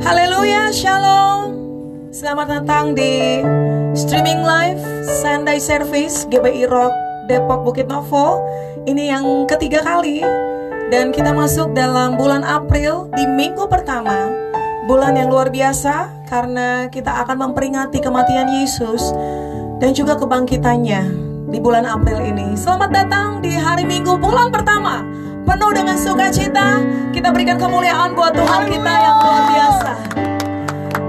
Haleluya, shalom. Selamat datang di streaming live Sunday Service GBI Rock Depok Bukit Novo. Ini yang ketiga kali dan kita masuk dalam bulan April di minggu pertama. Bulan yang luar biasa karena kita akan memperingati kematian Yesus dan juga kebangkitannya di bulan April ini. Selamat datang di hari Minggu bulan pertama. Penuh dengan sukacita, kita berikan kemuliaan buat Tuhan kita yang luar biasa.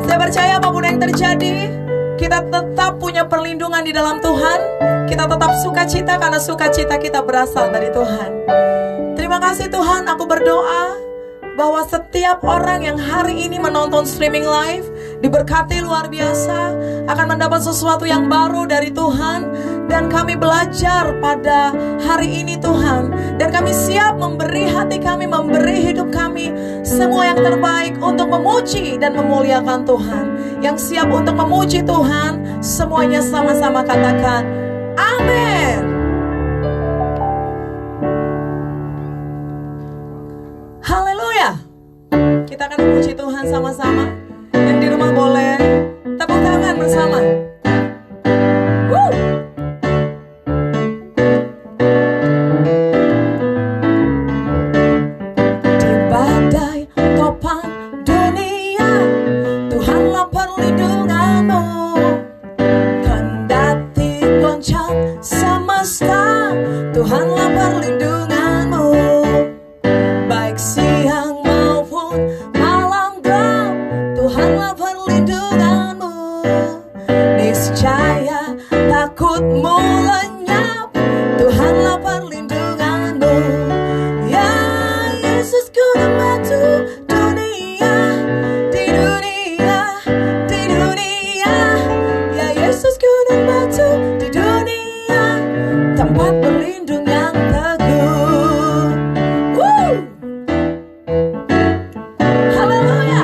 Saya percaya apapun yang terjadi, kita tetap punya perlindungan di dalam Tuhan. Kita tetap sukacita karena sukacita kita berasal dari Tuhan. Terima kasih Tuhan, aku berdoa bahwa setiap orang yang hari ini menonton streaming live diberkati luar biasa, akan mendapat sesuatu yang baru dari Tuhan. Dan kami belajar pada hari ini Tuhan, dan kami siap memberi hati kami, memberi hidup kami semua yang terbaik untuk memuji dan memuliakan Tuhan. Yang siap untuk memuji Tuhan, semuanya sama-sama katakan amin. Haleluya. Kita akan memuji Tuhan sama-sama. Yang di rumah boleh tepuk tangan bersama. Di badai topan dunia, Tuhanlah perlindunganmu. Kendati goncang semesta, Tuhanlah perlindunganmu. Baik siang maupun malam gelap, Tuhanlah perlindunganmu. Niscaya takutmu lenyap, Tuhanlah perlindunganmu. Ya Yesus gunung batu dunia, di dunia, di dunia. Ya Yesus gunung batu di dunia, tempat berlindung yang teguh. Haleluya.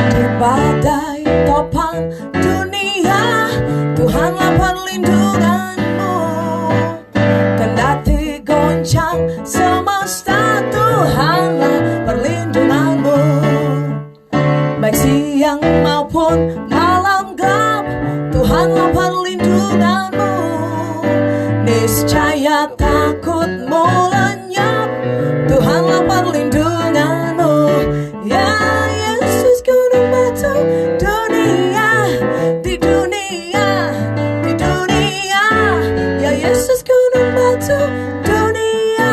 Di badai topan dunia, Tuhanlah perlindunganmu. Kendati goncang semesta, Tuhanlah perlindunganmu. Baik siang maupun malam gelap, Tuhanlah perlindunganmu. Niscaya takutmu lenyap, Tuhanlah perlindunganmu. Ya Yesus gunung batu dunia, di dunia, di dunia. Ya Yesus gunung batu dunia,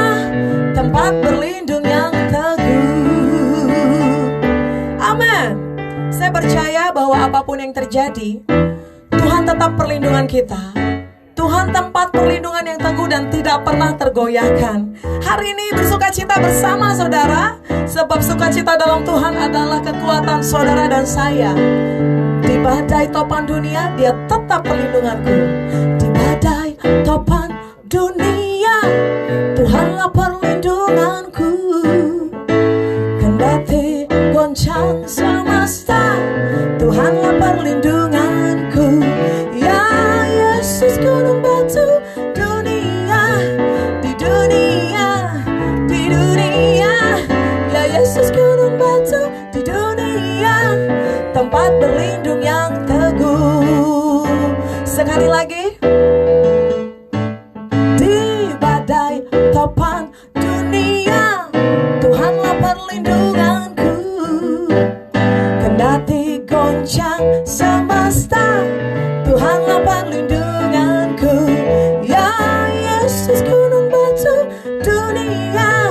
tempat berlindung yang teguh. Amin. Saya percaya bahwa apapun yang terjadi, Tuhan tetap perlindungan kita. Tuhan tempat perlindungan yang teguh dan tidak pernah tergoyahkan. Hari ini bersukacita bersama saudara, sebab sukacita dalam Tuhan adalah kekuatan saudara dan saya. Di badai topan dunia, Dia tetap perlindunganku. Di badai topan dunia, Tuhanlah perlindunganku. Kendati goncang semesta, Tuhanlah perlindunganku. Ya Yesus gunung batu dunia, di dunia, di dunia. Ya Yesus gunung batu di dunia, tempat berlindung yang teguh. Sekali lagi. Di badai topan dunia, Tuhanlah perlindunganku. Kendati goncang semesta, Tuhanlah perlindunganku. Ya Yesus gunung batu dunia,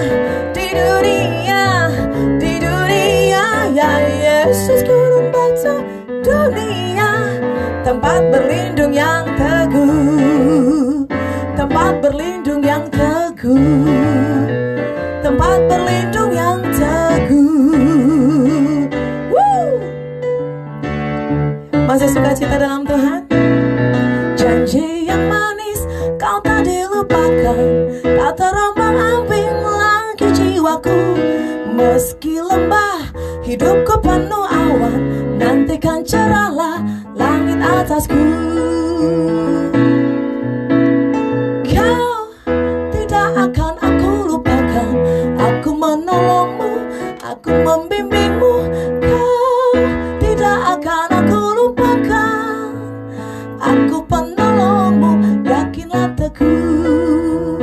di dunia, di dunia. Ya Yesus gunung batu dunia, tempat berlindung yang teguh. Tempat berlindung yang teguh. Tempat berlindung yang teguh. Masih sukacita dalam Tuhan? Janji yang manis kau tak dilupakan, tak terombang ambing lagi jiwaku. Meski lembah hidupku penuh awan, nantikan cerahlah langit atasku. Kau tidak akan aku lupakan, aku menolongmu aku membimbingmu. Kau tidak akan aku lupakan. Aku penolongmu, yakinlah teguh.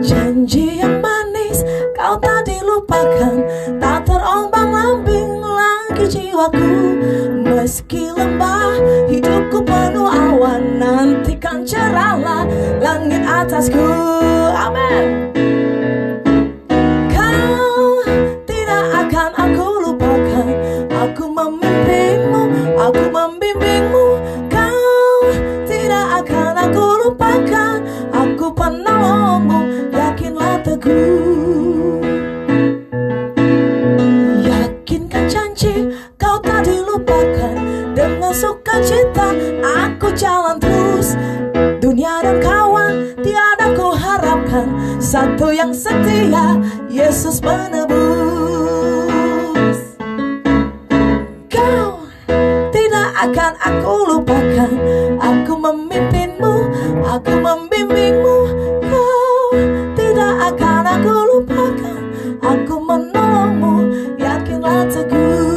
Janji yang manis kau tak dilupakan, tak terombang-ambing lagi jiwaku. Meski lembah hidupku penuh awan, nantikan cerahlah langit atasku. Amin. Kau tidak akan aku lupakan, aku memimpinmu, aku membimbingmu. Kau tidak akan aku lupakan, aku penolongmu, yakinlah teguh. Yakinkan janji kau tak dilupakan, dengan sukacita aku jalan terus. Dunia dan kawan tiada ku harapkan, satu yang setia, Yesus penebus. Kau tidak akan aku lupakan, aku memimpinmu, aku membimbingmu. Kau tidak akan aku lupakan, aku menolongmu, yakinlah teguh.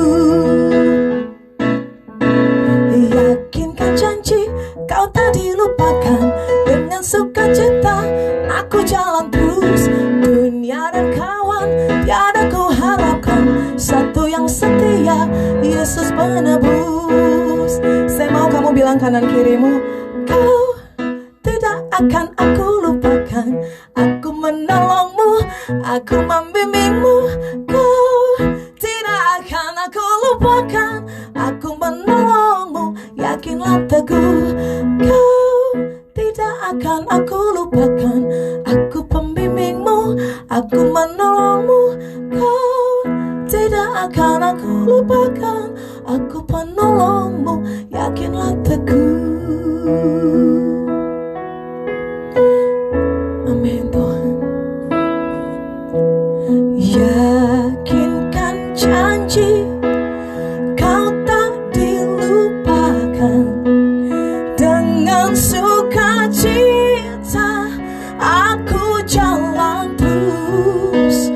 Yakinkan janji kau tak dilupakan, dengan sukacita aku jalan terus. Dunia dan kawan tiada ku harapkan, satu yang setia, Yesus penebus. Saya mau kamu bilang kanan kirimu, kau tidak akan aku lupakan, aku menolongmu, aku membimbingmu. Kau tidak akan aku lupakan, aku menolongmu, yakinlah teguh. Kau tidak akan aku lupakan, aku pembimbingmu, aku menolongmu. Kau tidak akan aku lupakan, aku penolongmu, yakinlah teguh. Amin Tuhan. Yakinkan janji kau tak dilupakan, dengan sukacita aku jalan terus.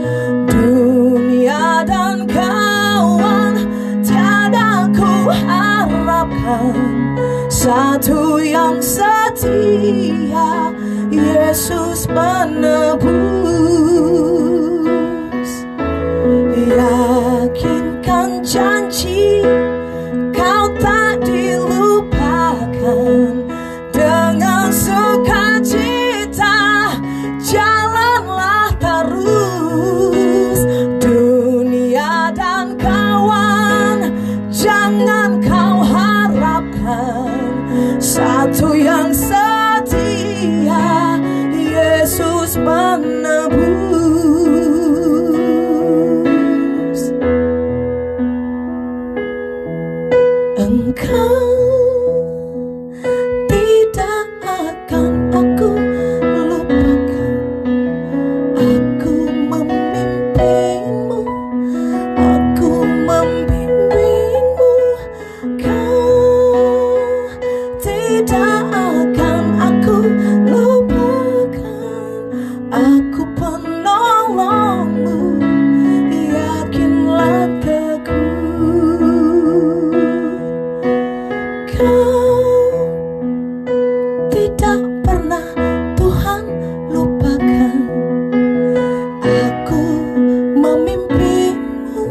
Dunia dan kawan tiada ku harapkan, satu yang setia, Yesus penebus. Yakinkan janji kau tak dilupakan, dengan sukacita jalanlah terus. Dunia dan kawan jangan kau harapkan, satu yang setia, Yesus penebus. Engkau tidak akan aku lupakan, aku memimpinmu, aku membimbingmu. Kau tidak akan aku lupakan, aku penolongmu, yakinlah teguh. Kau tidak pernah Tuhan lupakan, aku memimpinmu,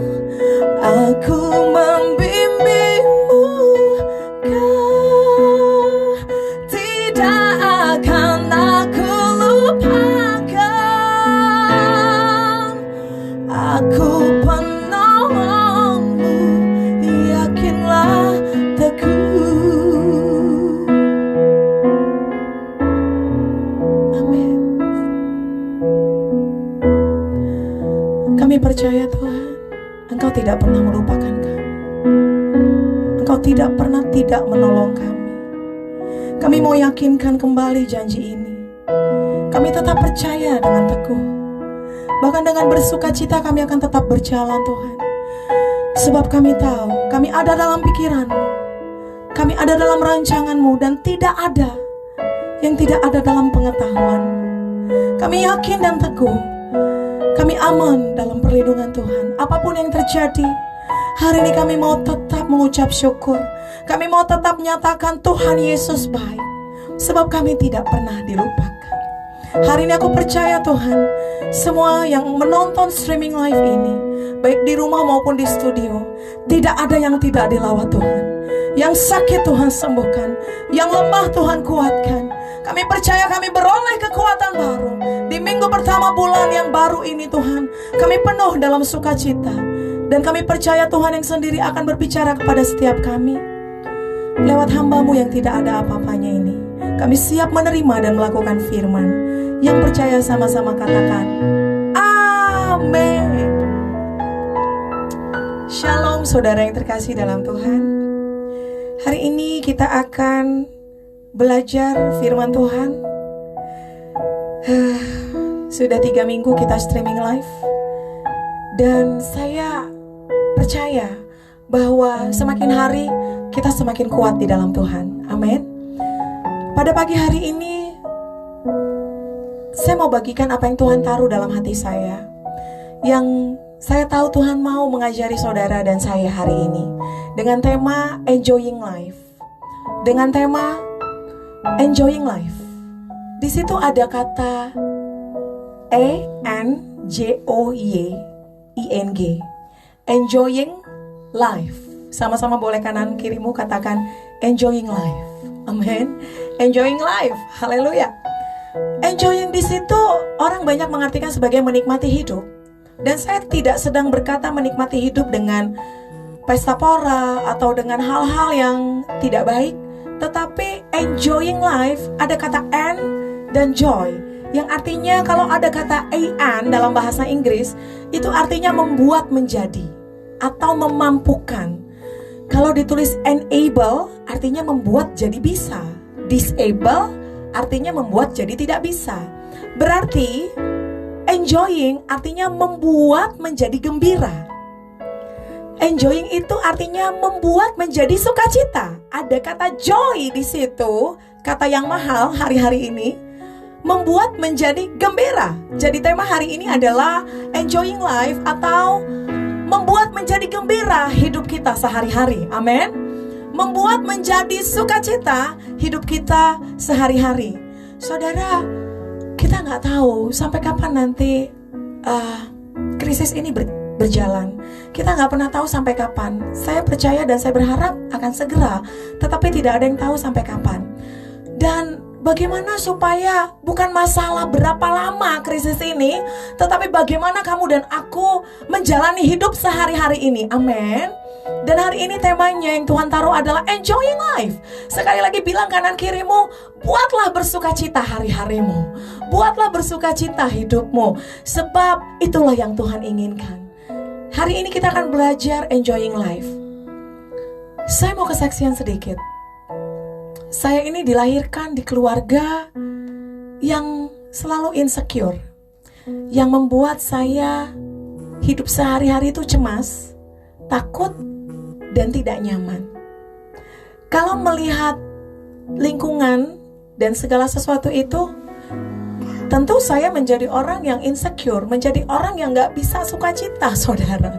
aku membimbingmu. Kau tidak akan aku lupakan, aku penolongmu, yakinlah teguh. Amin. Kami percaya Tuhan, Engkau tidak pernah melupakan kami. Engkau tidak pernah tidak menolong kami. Kami mau yakinkan kembali janji ini. Kami tetap percaya dengan teguh. Bahkan dengan bersukacita kami akan tetap berjalan Tuhan. Sebab kami tahu, kami ada dalam pikiran-Mu, kami ada dalam rancangan-Mu, dan tidak ada yang tidak ada dalam pengetahuan. Kami yakin dan teguh Kami aman dalam perlindungan Tuhan. Apapun yang terjadi, hari ini kami mau tetap mengucap syukur. Kami mau tetap menyatakan Tuhan Yesus baik, sebab kami tidak pernah dilupakan. Hari ini aku percaya Tuhan, semua yang menonton streaming live ini, baik di rumah maupun di studio, tidak ada yang tidak dilawat Tuhan. Yang sakit Tuhan sembuhkan, yang lemah Tuhan kuatkan. Kami percaya kami beroleh kekuatan baru. Di minggu pertama bulan yang baru ini Tuhan, kami penuh dalam sukacita. Dan kami percaya Tuhan yang sendiri akan berbicara kepada setiap kami lewat hamba-Mu yang tidak ada apa-apanya ini. Kami siap menerima dan melakukan firman. Yang percaya sama-sama katakan amin. Shalom saudara yang terkasih dalam Tuhan. Hari ini kita akan belajar firman Tuhan. Sudah 3 minggu kita streaming live, dan saya percaya bahwa semakin hari kita semakin kuat di dalam Tuhan. Amin. Pada pagi hari ini saya mau bagikan apa yang Tuhan taruh dalam hati saya, yang saya tahu Tuhan mau mengajari saudara dan saya hari ini, dengan tema Enjoying Life. Dengan tema Enjoying Life. Di situ ada kata ENJOYING. Enjoying Life. Sama-sama boleh kanan kirimu katakan Enjoying Life. Amin. Enjoying Life. Haleluya. Enjoying di situ orang banyak mengartikan sebagai menikmati hidup. Dan saya tidak sedang berkata menikmati hidup dengan pesta pora atau dengan hal-hal yang tidak baik, tetapi enjoying life ada kata and dan joy, yang artinya kalau ada kata and dalam bahasa Inggris itu artinya membuat menjadi atau memampukan. Kalau ditulis enable artinya membuat jadi bisa, disable artinya membuat jadi tidak bisa. Berarti enjoying artinya membuat menjadi gembira. Enjoying itu artinya membuat menjadi sukacita. Ada kata joy di situ, kata yang mahal hari-hari ini, membuat menjadi gembira. Jadi tema hari ini adalah enjoying life atau membuat menjadi gembira hidup kita sehari-hari. Amin. Membuat menjadi sukacita hidup kita sehari-hari. Saudara, kita nggak tahu sampai kapan nanti krisis ini berjalan. Kita nggak pernah tahu sampai kapan. Saya percaya dan saya berharap akan segera, tetapi tidak ada yang tahu sampai kapan. Dan bagaimana supaya bukan masalah berapa lama krisis ini, tetapi bagaimana kamu dan aku menjalani hidup sehari-hari ini. Amin. Dan hari ini temanya yang Tuhan taruh adalah enjoying life. Sekali lagi bilang kanan kirimu, buatlah bersukacita hari-harimu. Buatlah bersukacita hidupmu, sebab itulah yang Tuhan inginkan. Hari ini kita akan belajar enjoying life. Saya mau kesaksian sedikit. Saya ini dilahirkan di keluarga yang selalu insecure, yang membuat saya hidup sehari-hari itu cemas, takut, dan tidak nyaman. Kalau melihat lingkungan dan segala sesuatu itu, tentu saya menjadi orang yang insecure, menjadi orang yang gak bisa sukacita, saudara.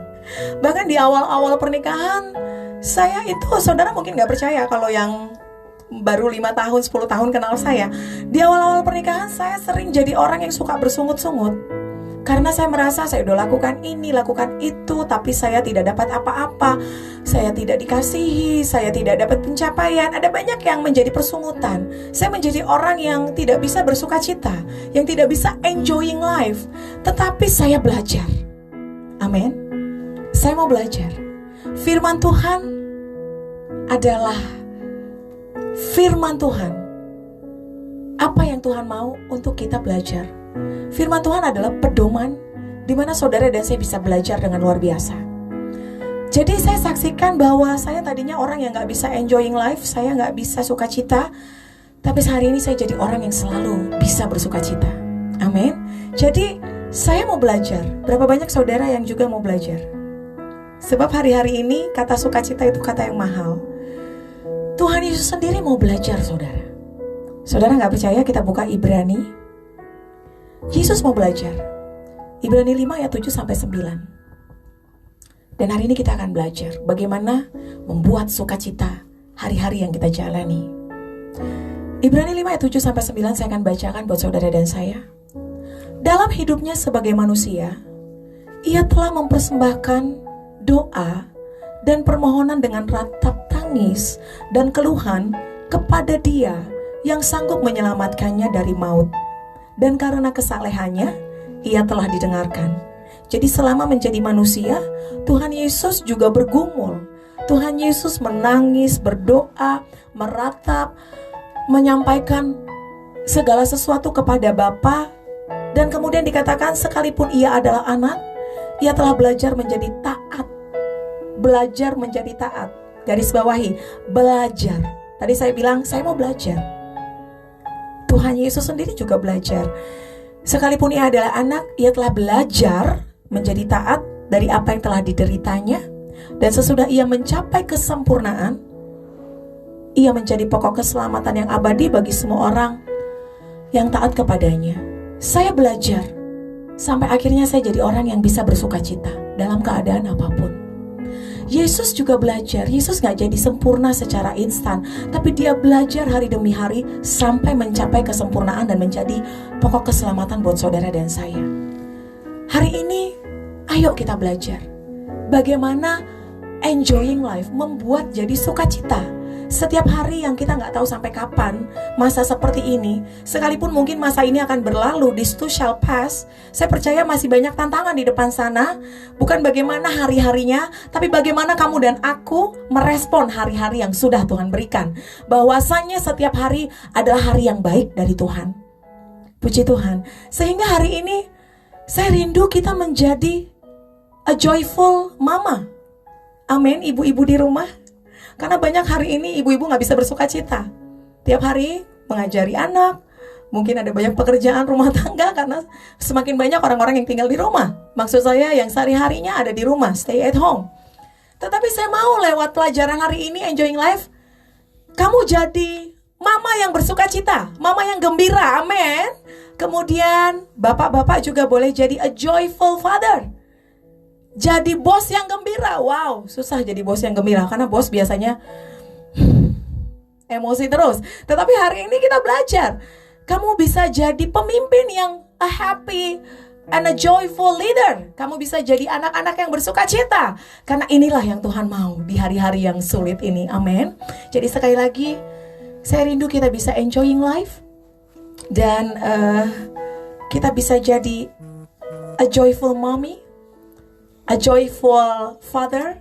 Bahkan di awal-awal pernikahan, saya itu, saudara mungkin gak percaya kalau yang baru 5 tahun, 10 tahun kenal saya, di awal-awal pernikahan saya sering jadi orang yang suka bersungut-sungut. Karena saya merasa saya udah lakukan ini, lakukan itu, tapi saya tidak dapat apa-apa. Saya tidak dikasihi, saya tidak dapat pencapaian. Ada banyak yang menjadi persungutan. Saya menjadi orang yang tidak bisa bersukacita, yang tidak bisa enjoying life. Tetapi saya belajar. Amin. Saya mau belajar. Firman Tuhan adalah firman Tuhan. Apa yang Tuhan mau untuk kita belajar? Firman Tuhan adalah pedoman di mana saudara dan saya bisa belajar dengan luar biasa. Jadi saya saksikan bahwa saya tadinya orang yang gak bisa enjoying life, saya gak bisa sukacita, tapi hari ini saya jadi orang yang selalu bisa bersukacita. Amin. Jadi saya mau belajar. Berapa banyak saudara yang juga mau belajar? Sebab hari-hari ini kata sukacita itu kata yang mahal. Tuhan Yesus sendiri mau belajar, saudara. Saudara gak percaya, kita buka Ibrani. Yesus mau belajar. Ibrani 5 ayat 7 sampai 9. Dan hari ini kita akan belajar bagaimana membuat sukacita hari-hari yang kita jalani. Ibrani 5 ayat 7 sampai 9 saya akan bacakan buat saudara dan saya. Dalam hidupnya sebagai manusia, ia telah mempersembahkan doa dan permohonan dengan ratap tangis dan keluhan kepada Dia yang sanggup menyelamatkannya dari maut. Dan karena kesalehannya, ia telah didengarkan. Jadi selama menjadi manusia, Tuhan Yesus juga bergumul. Tuhan Yesus menangis, berdoa, meratap, menyampaikan segala sesuatu kepada Bapa. Dan kemudian dikatakan sekalipun ia adalah anak, ia telah belajar menjadi taat. Belajar menjadi taat. Garis bawahi, belajar. Tadi saya bilang, saya mau belajar. Tuhan Yesus sendiri juga belajar. Sekalipun ia adalah anak, ia telah belajar menjadi taat dari apa yang telah dideritanya. Dan sesudah ia mencapai kesempurnaan, ia menjadi pokok keselamatan yang abadi bagi semua orang yang taat kepadanya. Saya belajar sampai akhirnya saya jadi orang yang bisa bersuka cita dalam keadaan apapun. Yesus juga belajar. Yesus gak jadi sempurna secara instan, tapi dia belajar hari demi hari sampai mencapai kesempurnaan dan menjadi pokok keselamatan buat saudara dan saya. Hari ini, ayo kita belajar bagaimana enjoying life, membuat jadi sukacita. Setiap hari yang kita gak tahu sampai kapan masa seperti ini, sekalipun mungkin masa ini akan berlalu, this too shall pass. Saya percaya masih banyak tantangan di depan sana. Bukan bagaimana hari-harinya, tapi bagaimana kamu dan aku merespon hari-hari yang sudah Tuhan berikan. Bahwasanya setiap hari adalah hari yang baik dari Tuhan. Puji Tuhan. Sehingga hari ini saya rindu kita menjadi a joyful mama. Amin, ibu-ibu di rumah. Karena banyak hari ini ibu-ibu gak bisa bersuka cita. Tiap hari mengajari anak, mungkin ada banyak pekerjaan rumah tangga karena semakin banyak orang-orang yang tinggal di rumah. Maksud saya yang sehari-harinya ada di rumah, stay at home. Tetapi saya mau lewat pelajaran hari ini, Enjoying Life, kamu jadi mama yang bersuka cita, mama yang gembira, amin. Kemudian bapak-bapak juga boleh jadi a joyful father. Jadi bos yang gembira. Wow, susah jadi bos yang gembira karena bos biasanya emosi terus. Tetapi hari ini kita belajar, kamu bisa jadi pemimpin yang a happy and a joyful leader. Kamu bisa jadi anak-anak yang bersuka cita. Karena inilah yang Tuhan mau di hari-hari yang sulit ini, amin. Jadi sekali lagi, saya rindu kita bisa enjoying life. Dan kita bisa jadi a joyful mommy, a joyful father.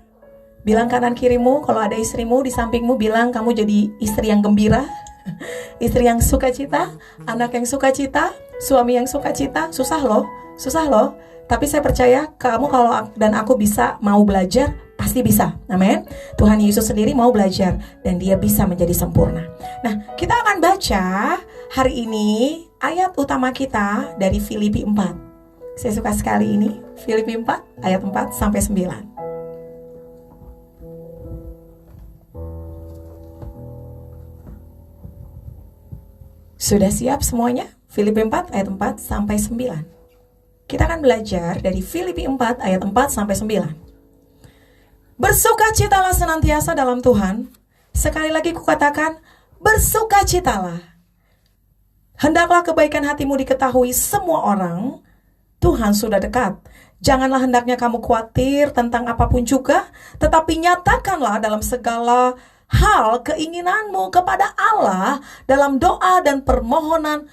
Bilang kanan kirimu, kalau ada istrimu di sampingmu, bilang kamu jadi istri yang gembira, istri yang sukacita, anak yang sukacita, suami yang sukacita. Susah loh. Tapi saya percaya kamu kalau dan aku bisa mau belajar, pasti bisa. Amin. Tuhan Yesus sendiri mau belajar dan dia bisa menjadi sempurna. Nah, kita akan baca hari ini ayat utama kita dari Filipi 4. Saya suka sekali ini, Filipi 4 ayat 4 sampai 9. Sudah siap semuanya? Filipi 4 ayat 4 sampai 9. Kita akan belajar dari Filipi 4 ayat 4 sampai 9. Bersukacitalah senantiasa dalam Tuhan. Sekali lagi kukatakan, bersukacitalah. Hendaklah kebaikan hatimu diketahui semua orang. Tuhan sudah dekat. Janganlah hendaknya kamu khawatir tentang apapun juga, tetapi nyatakanlah dalam segala hal keinginanmu kepada Allah dalam doa dan permohonan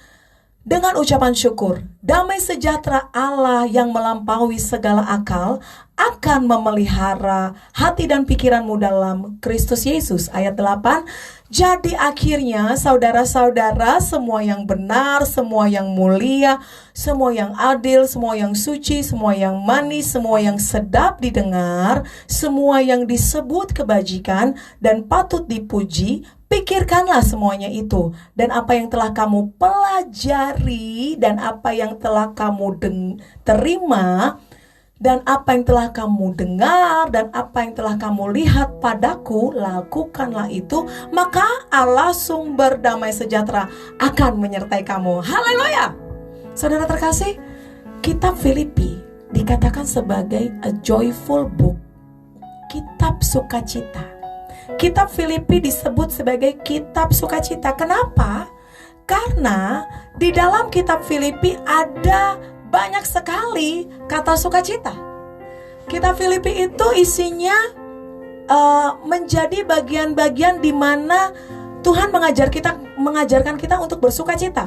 dengan ucapan syukur. Damai sejahtera Allah yang melampaui segala akal akan memelihara hati dan pikiranmu dalam Kristus Yesus. Ayat 8. Jadi akhirnya saudara-saudara, semua yang benar, semua yang mulia, semua yang adil, semua yang suci, semua yang manis, semua yang sedap didengar, semua yang disebut kebajikan dan patut dipuji, pikirkanlah semuanya itu. Dan apa yang telah kamu pelajari, dan apa yang telah kamu terima, dan apa yang telah kamu dengar, dan apa yang telah kamu lihat padaku, lakukanlah itu, maka Allah sumber damai sejahtera akan menyertai kamu. Haleluya. Saudara terkasih, kitab Filipi dikatakan sebagai a joyful book, kitab sukacita. Kitab Filipi disebut sebagai kitab sukacita. Kenapa? Karena di dalam kitab Filipi ada banyak sekali kata sukacita. Kitab Filipi itu isinya menjadi bagian-bagian di mana Tuhan mengajarkan kita untuk bersukacita.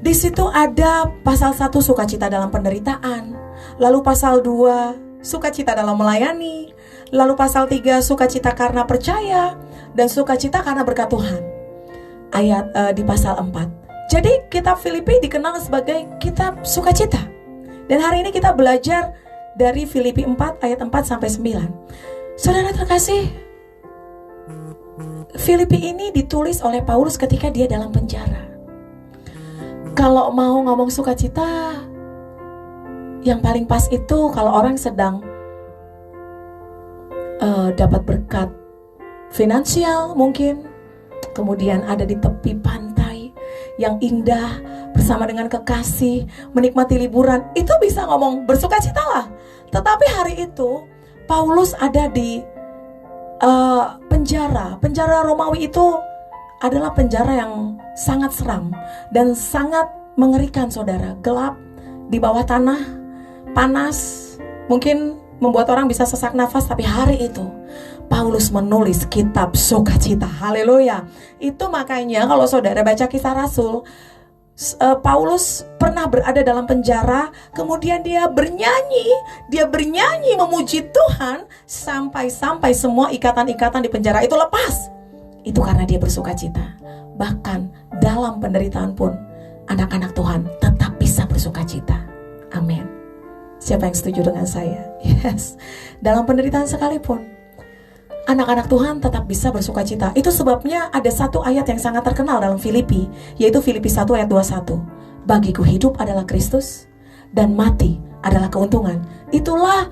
Di situ ada pasal 1 sukacita dalam penderitaan, lalu pasal 2 sukacita dalam melayani, lalu pasal 3 sukacita karena percaya, dan sukacita karena berkat Tuhan. Ayat di pasal 4. Jadi kitab Filipi dikenal sebagai kitab sukacita. Dan hari ini kita belajar dari Filipi 4 ayat 4 sampai 9. Saudara terkasih, Filipi ini ditulis oleh Paulus ketika dia dalam penjara. Kalau mau ngomong sukacita, yang paling pas itu kalau orang sedang dapat berkat finansial mungkin, kemudian ada di tepi pantai yang indah bersama dengan kekasih, menikmati liburan, itu bisa ngomong bersukacitalah. Tetapi hari itu Paulus ada di penjara Romawi. Itu adalah penjara yang sangat seram dan sangat mengerikan, saudara. Gelap, di bawah tanah, panas, mungkin membuat orang bisa sesak nafas. Tapi hari itu Paulus menulis kitab sukacita. Haleluya. Itu makanya kalau saudara baca Kisah Rasul, Paulus pernah berada dalam penjara, kemudian dia bernyanyi memuji Tuhan sampai semua ikatan-ikatan di penjara itu lepas. Itu karena dia bersukacita. Bahkan dalam penderitaan pun anak-anak Tuhan tetap bisa bersukacita. Amin. Siapa yang setuju dengan saya? Yes. Dalam penderitaan sekalipun anak-anak Tuhan tetap bisa bersukacita. Itu sebabnya ada satu ayat yang sangat terkenal dalam Filipi, yaitu Filipi 1 ayat 21. Bagiku hidup adalah Kristus dan mati adalah keuntungan. Itulah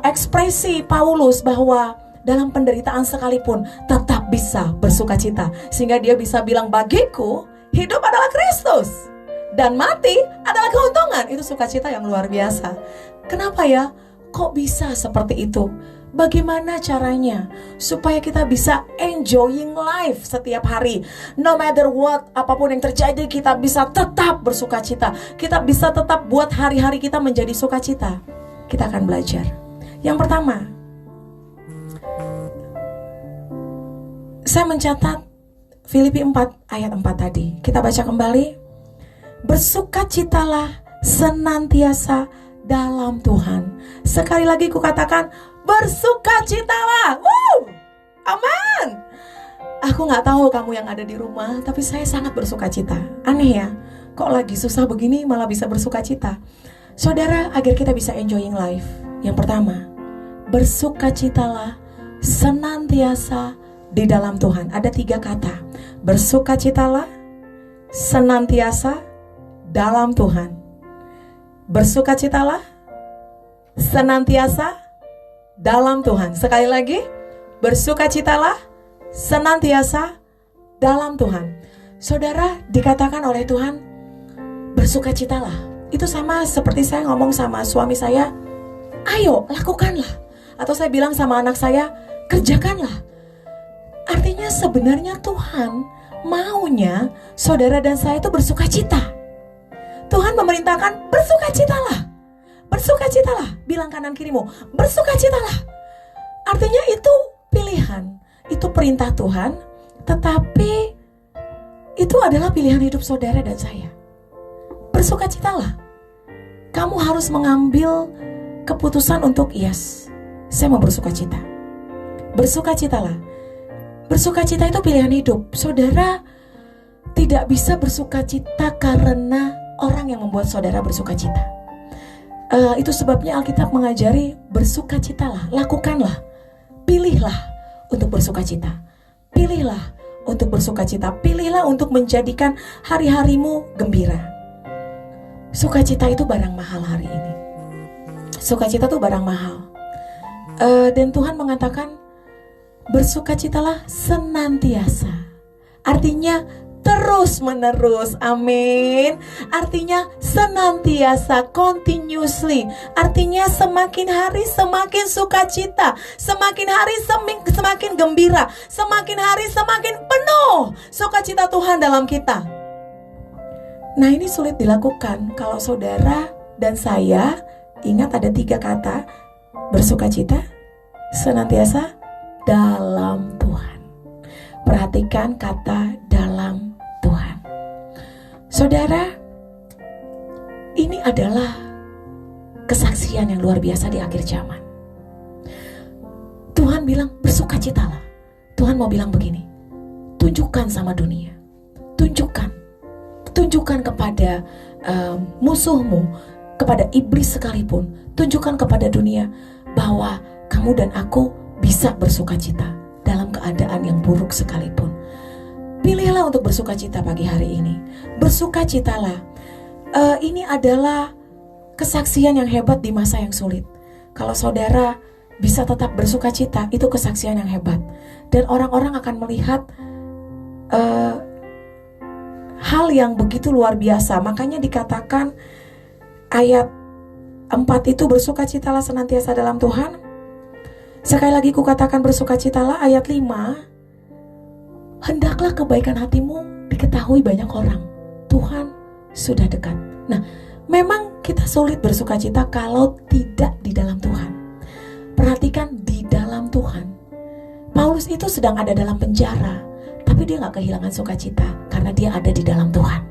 ekspresi Paulus bahwa dalam penderitaan sekalipun tetap bisa bersukacita. Sehingga dia bisa bilang, bagiku hidup adalah Kristus dan mati adalah keuntungan. Itu sukacita yang luar biasa. Kenapa ya? Kok bisa seperti itu? Bagaimana caranya supaya kita bisa enjoying life setiap hari? No matter what, apapun yang terjadi, kita bisa tetap bersukacita. Kita bisa tetap buat hari-hari kita menjadi sukacita. Kita akan belajar. Yang pertama, saya mencatat Filipi 4 ayat 4 tadi. Kita baca kembali. Bersukacitalah senantiasa dalam Tuhan. Sekali lagi kukatakan, bersukacitalah. Aman. Aku gak tahu kamu yang ada di rumah, tapi saya sangat bersukacita. Aneh ya, kok lagi susah begini malah bisa bersukacita. Saudara, agar kita bisa enjoying life, yang pertama, bersukacitalah senantiasa di dalam Tuhan. Ada 3 kata. Bersukacitalah senantiasa dalam Tuhan. Bersukacitalah senantiasa dalam Tuhan. Sekali lagi, bersukacitalah senantiasa dalam Tuhan. Saudara, dikatakan oleh Tuhan, bersukacitalah. Itu sama seperti saya ngomong sama suami saya, ayo lakukanlah. Atau saya bilang sama anak saya, kerjakanlah. Artinya sebenarnya Tuhan maunya saudara dan saya itu bersukacita. Tuhan memerintahkan, bersukacitalah. Bersukacitalah. Bilang kanan kirimu, bersukacitalah. Artinya itu pilihan, itu perintah Tuhan, tetapi itu adalah pilihan hidup saudara dan saya. Bersukacitalah. Kamu harus mengambil keputusan untuk yes, saya mau bersukacita. Bersukacitalah. Bersukacita itu pilihan hidup. Saudara tidak bisa bersukacita karena orang yang membuat saudara bersukacita. Itu sebabnya Alkitab mengajari bersukacitalah, lakukanlah, pilihlah untuk bersukacita. Pilihlah untuk bersukacita, pilihlah untuk menjadikan hari-harimu gembira. Sukacita itu barang mahal hari ini. Sukacita itu barang mahal. Dan Tuhan mengatakan, bersukacitalah senantiasa. Artinya terus menerus. Amin. Artinya senantiasa, continuously. Artinya semakin hari semakin sukacita, semakin hari semakin gembira, semakin hari semakin penuh sukacita Tuhan dalam kita. Nah, ini sulit dilakukan kalau saudara dan saya ingat ada 3 kata: bersukacita, senantiasa, dalam Tuhan. Perhatikan kata dalam Tuhan. Saudara, ini adalah kesaksian yang luar biasa di akhir zaman. Tuhan bilang bersukacitalah. Tuhan mau bilang begini, tunjukkan sama dunia, tunjukkan kepada musuhmu, kepada iblis sekalipun, tunjukkan kepada dunia bahwa kamu dan aku bisa bersukacita dalam keadaan yang buruk sekalipun. Pilihlah untuk bersukacita pagi hari ini. Bersukacitalah. Ini adalah kesaksian yang hebat di masa yang sulit. Kalau saudara bisa tetap bersukacita, itu kesaksian yang hebat. Dan orang-orang akan melihat hal yang begitu luar biasa. Makanya dikatakan ayat 4 itu, bersukacitalah senantiasa dalam Tuhan. Sekali lagi kukatakan bersukacitalah. Ayat 5, hendaklah kebaikan hatimu diketahui banyak orang, Tuhan sudah dekat. Nah, memang kita sulit bersukacita kalau tidak di dalam Tuhan. Perhatikan, di dalam Tuhan. Paulus itu sedang ada dalam penjara, tapi dia gak kehilangan sukacita karena dia ada di dalam Tuhan.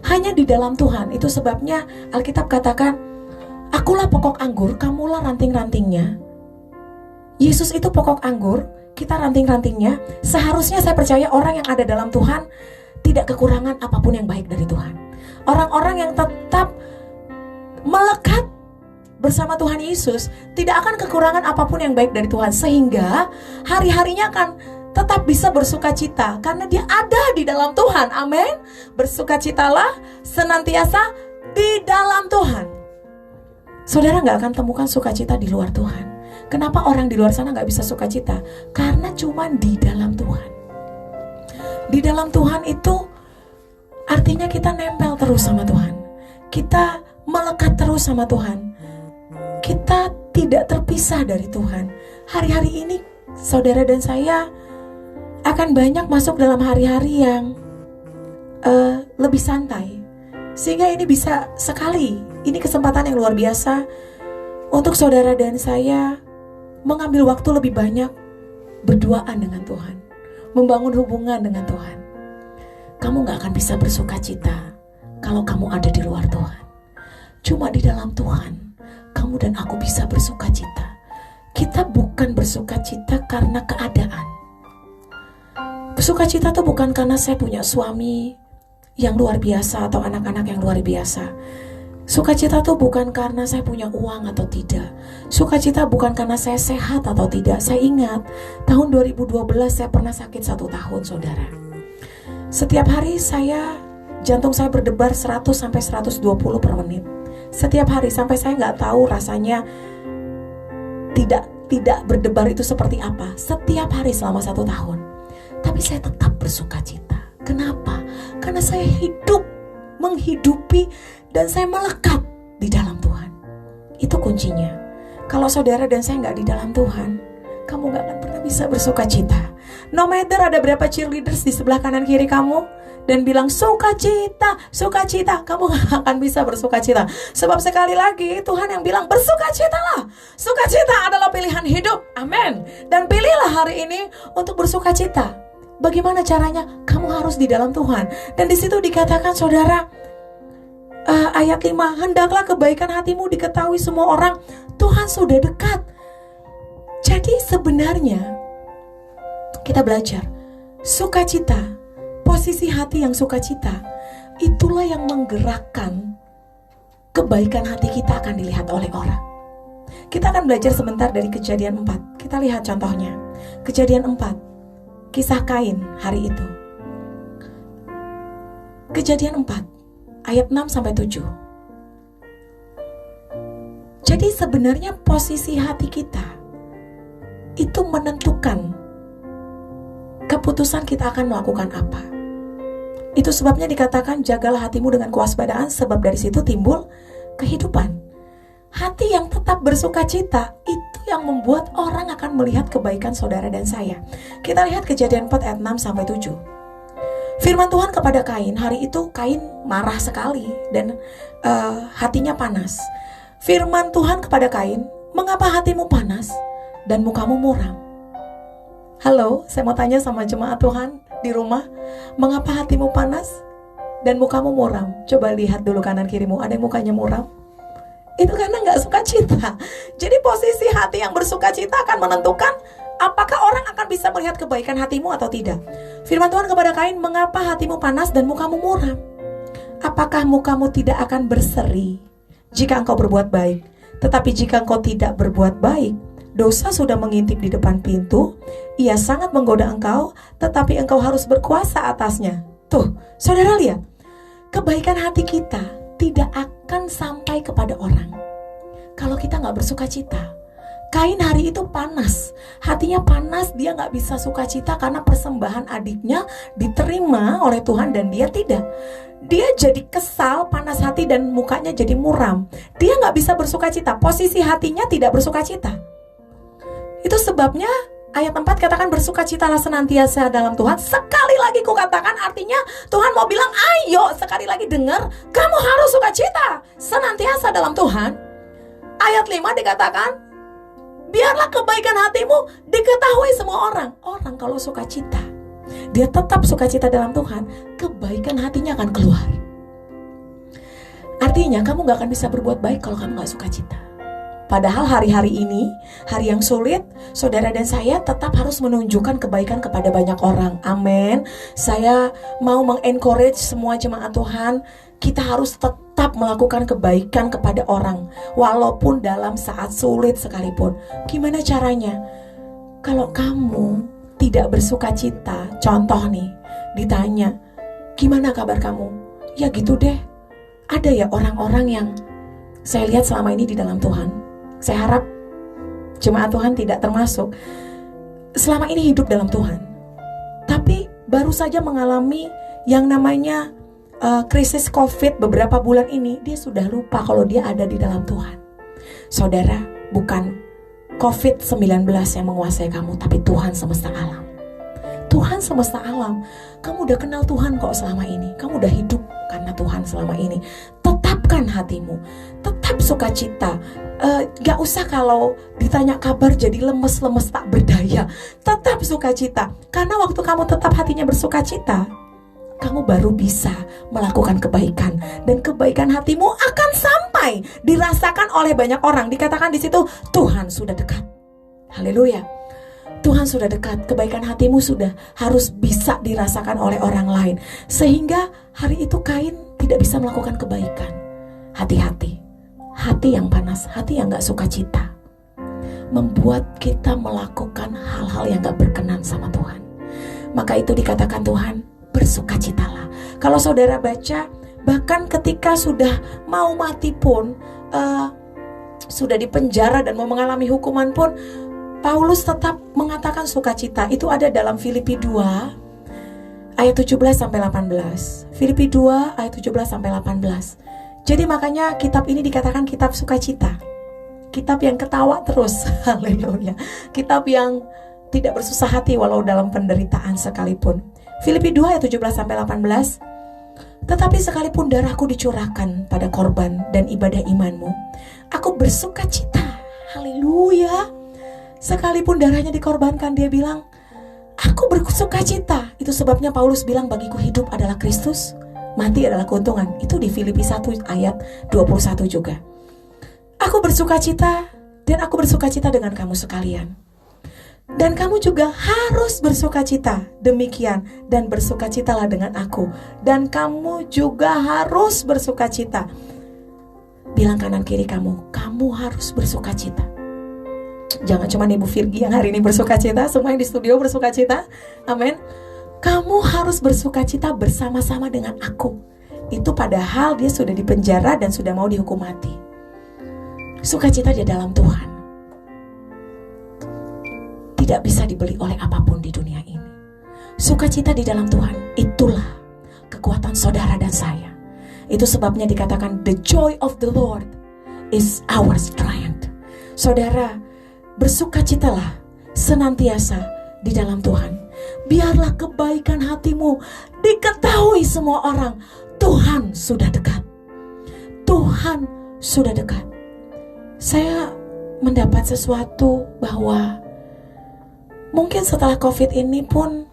Hanya di dalam Tuhan. Itu sebabnya Alkitab katakan, akulah pokok anggur, kamulah ranting-rantingnya. Yesus itu pokok anggur, kita ranting-rantingnya. Seharusnya saya percaya orang yang ada dalam Tuhan tidak kekurangan apapun yang baik dari Tuhan. Orang-orang yang tetap melekat bersama Tuhan Yesus tidak akan kekurangan apapun yang baik dari Tuhan. Sehingga hari-harinya akan tetap bisa bersukacita karena dia ada di dalam Tuhan. Amin. Bersukacitalah senantiasa di dalam Tuhan. Saudara gak akan temukan sukacita di luar Tuhan. Kenapa orang di luar sana gak bisa sukacita? Karena cuma di dalam Tuhan. Di dalam Tuhan itu artinya kita nempel terus sama Tuhan. Kita melekat terus sama Tuhan. Kita tidak terpisah dari Tuhan. Hari-hari ini saudara dan saya akan banyak masuk dalam hari-hari yang lebih santai. Sehingga ini bisa sekali, ini kesempatan yang luar biasa untuk saudara dan saya mengambil waktu lebih banyak berduaan dengan Tuhan, membangun hubungan dengan Tuhan. Kamu gak akan bisa bersukacita kalau kamu ada di luar Tuhan. Cuma di dalam Tuhan kamu dan aku bisa bersukacita. Kita bukan bersukacita karena keadaan. Bersukacita itu bukan karena saya punya suami yang luar biasa atau anak-anak yang luar biasa. Sukacita itu bukan karena saya punya uang atau tidak. Sukacita bukan karena saya sehat atau tidak. Saya ingat tahun 2012 saya pernah sakit 1 tahun, saudara. Setiap hari jantung saya berdebar 100 sampai 120 per menit. Setiap hari, sampai saya nggak tahu rasanya tidak berdebar itu seperti apa. Setiap hari selama 1 tahun. Tapi saya tetap bersukacita. Kenapa? Karena saya menghidupi dan saya melekat di dalam Tuhan. Itu kuncinya. Kalau saudara dan saya gak di dalam Tuhan, kamu gak akan pernah bisa bersukacita. No matter ada berapa cheerleaders di sebelah kanan kiri kamu dan bilang sukacita, sukacita, kamu gak akan bisa bersukacita. Sebab sekali lagi Tuhan yang bilang bersukacitalah. Sukacita adalah pilihan hidup. Amin. Dan pilihlah hari ini untuk bersukacita. Bagaimana caranya? Kamu harus di dalam Tuhan. Dan di situ dikatakan, saudara, ayat 5, hendaklah kebaikan hatimu diketahui semua orang, Tuhan sudah dekat. Jadi sebenarnya kita belajar sukacita, posisi hati yang sukacita, itulah yang menggerakkan kebaikan hati kita akan dilihat oleh orang. Kita akan belajar sebentar dari Kejadian 4. Kita lihat contohnya. Kejadian 4, kisah Kain hari itu. Kejadian 4 ayat 6 sampai 7. Jadi sebenarnya posisi hati kita itu menentukan keputusan kita akan melakukan apa. Itu sebabnya dikatakan jagalah hatimu dengan kewaspadaan, sebab dari situ timbul kehidupan. Hati yang tetap bersuka cita itu yang membuat orang akan melihat kebaikan saudara dan saya. Kita lihat Kejadian 4 ayat 6-7. Firman Tuhan kepada Kain, hari itu Kain marah sekali dan hatinya panas. Firman Tuhan kepada Kain, mengapa hatimu panas dan mukamu muram? Halo, saya mau tanya sama jemaat Tuhan di rumah, mengapa hatimu panas dan mukamu muram? Coba lihat dulu kanan kirimu, ada yang mukanya muram? Itu karena gak suka cita. Jadi posisi hati yang bersuka cita akan menentukan apakah orang akan bisa melihat kebaikan hatimu atau tidak. Firman Tuhan kepada Kain, mengapa hatimu panas dan mukamu muram? Apakah mukamu tidak akan berseri jika engkau berbuat baik? Tetapi jika engkau tidak berbuat baik, dosa sudah mengintip di depan pintu, ia sangat menggoda engkau, tetapi engkau harus berkuasa atasnya. Tuh, saudara lihat, kebaikan hati kita tidak akan sampai kepada orang kalau kita gak bersuka cita. Kain hari itu panas, hatinya panas, dia gak bisa suka cita karena persembahan adiknya diterima oleh Tuhan dan dia tidak. Dia jadi kesal, panas hati dan mukanya jadi muram. Dia gak bisa bersuka cita, posisi hatinya tidak bersuka cita. Itu sebabnya ayat 4 katakan bersukacitalah senantiasa dalam Tuhan. Sekali lagi ku katakan, artinya Tuhan mau bilang ayo sekali lagi dengar, kamu harus sukacita senantiasa dalam Tuhan. Ayat 5 dikatakan, biarlah kebaikan hatimu diketahui semua orang. Orang kalau sukacita, dia tetap sukacita dalam Tuhan, kebaikan hatinya akan keluar. Artinya kamu gak akan bisa berbuat baik kalau kamu gak sukacita. Padahal hari-hari ini, hari yang sulit, saudara dan saya tetap harus menunjukkan kebaikan kepada banyak orang. Amin. Saya mau mengencourage semua jemaat Tuhan, kita harus tetap melakukan kebaikan kepada orang, walaupun dalam saat sulit sekalipun. Gimana caranya? Kalau kamu tidak bersuka cita, contoh nih, ditanya, gimana kabar kamu? Ya gitu deh. Ada ya orang-orang yang saya lihat selama ini di dalam Tuhan. Saya harap jemaat Tuhan tidak termasuk, selama ini hidup dalam Tuhan, tapi baru saja mengalami yang namanya krisis COVID beberapa bulan ini. Dia sudah lupa kalau dia ada di dalam Tuhan. Saudara, bukan COVID-19 yang menguasai kamu, tapi Tuhan semesta alam. Tuhan semesta alam. Kamu udah kenal Tuhan kok selama ini. Kamu udah hidup karena Tuhan selama ini. Tetapkan hatimu, tetap sukacita. Gak usah kalau ditanya kabar jadi lemes-lemes tak berdaya. Tetap sukacita, karena waktu kamu tetap hatinya bersukacita, kamu baru bisa melakukan kebaikan, dan kebaikan hatimu akan sampai dirasakan oleh banyak orang. Dikatakan di situ Tuhan sudah dekat. Haleluya. Tuhan sudah dekat, kebaikan hatimu sudah harus bisa dirasakan oleh orang lain. Sehingga hari itu Kain tidak bisa melakukan kebaikan. Hati-hati, hati yang panas, hati yang gak suka cita, membuat kita melakukan hal-hal yang gak berkenan sama Tuhan. Maka itu dikatakan Tuhan, bersukacitalah. Kalau saudara baca, bahkan ketika sudah mau mati pun, sudah dipenjara dan mau mengalami hukuman pun, Paulus tetap mengatakan sukacita. Itu ada dalam Filipi 2 ayat 17-18. Filipi 2 ayat 17-18. Jadi makanya kitab ini dikatakan kitab sukacita, kitab yang ketawa terus. Haleluya. Kitab yang tidak bersusah hati walau dalam penderitaan sekalipun. Filipi 2 ayat 17-18. Tetapi sekalipun darahku dicurahkan pada korban dan ibadah imanmu, aku bersukacita. Haleluya. Sekalipun darahnya dikorbankan, dia bilang, aku bersukacita. Itu sebabnya Paulus bilang, bagiku hidup adalah Kristus, mati adalah keuntungan. Itu di Filipi 1 ayat 21 juga. Aku bersukacita, dan aku bersukacita dengan kamu sekalian. Dan kamu juga harus bersukacita demikian, dan bersukacitalah dengan aku. Dan kamu juga harus bersukacita. Bilang kanan kiri kamu, kamu harus bersukacita. Jangan cuma Ibu Virgi yang hari ini bersukacita, semua yang di studio bersukacita. Amin. Kamu harus bersukacita bersama-sama dengan aku. Itu padahal dia sudah dipenjara dan sudah mau dihukum mati. Sukacita di dalam Tuhan tidak bisa dibeli oleh apapun di dunia ini. Sukacita di dalam Tuhan, itulah kekuatan saudara dan saya. Itu sebabnya dikatakan the joy of the Lord is our strength. Saudara, bersukacitalah senantiasa di dalam Tuhan. Biarlah kebaikan hatimu diketahui semua orang. Tuhan sudah dekat. Tuhan sudah dekat. Saya mendapat sesuatu bahwa mungkin setelah COVID ini pun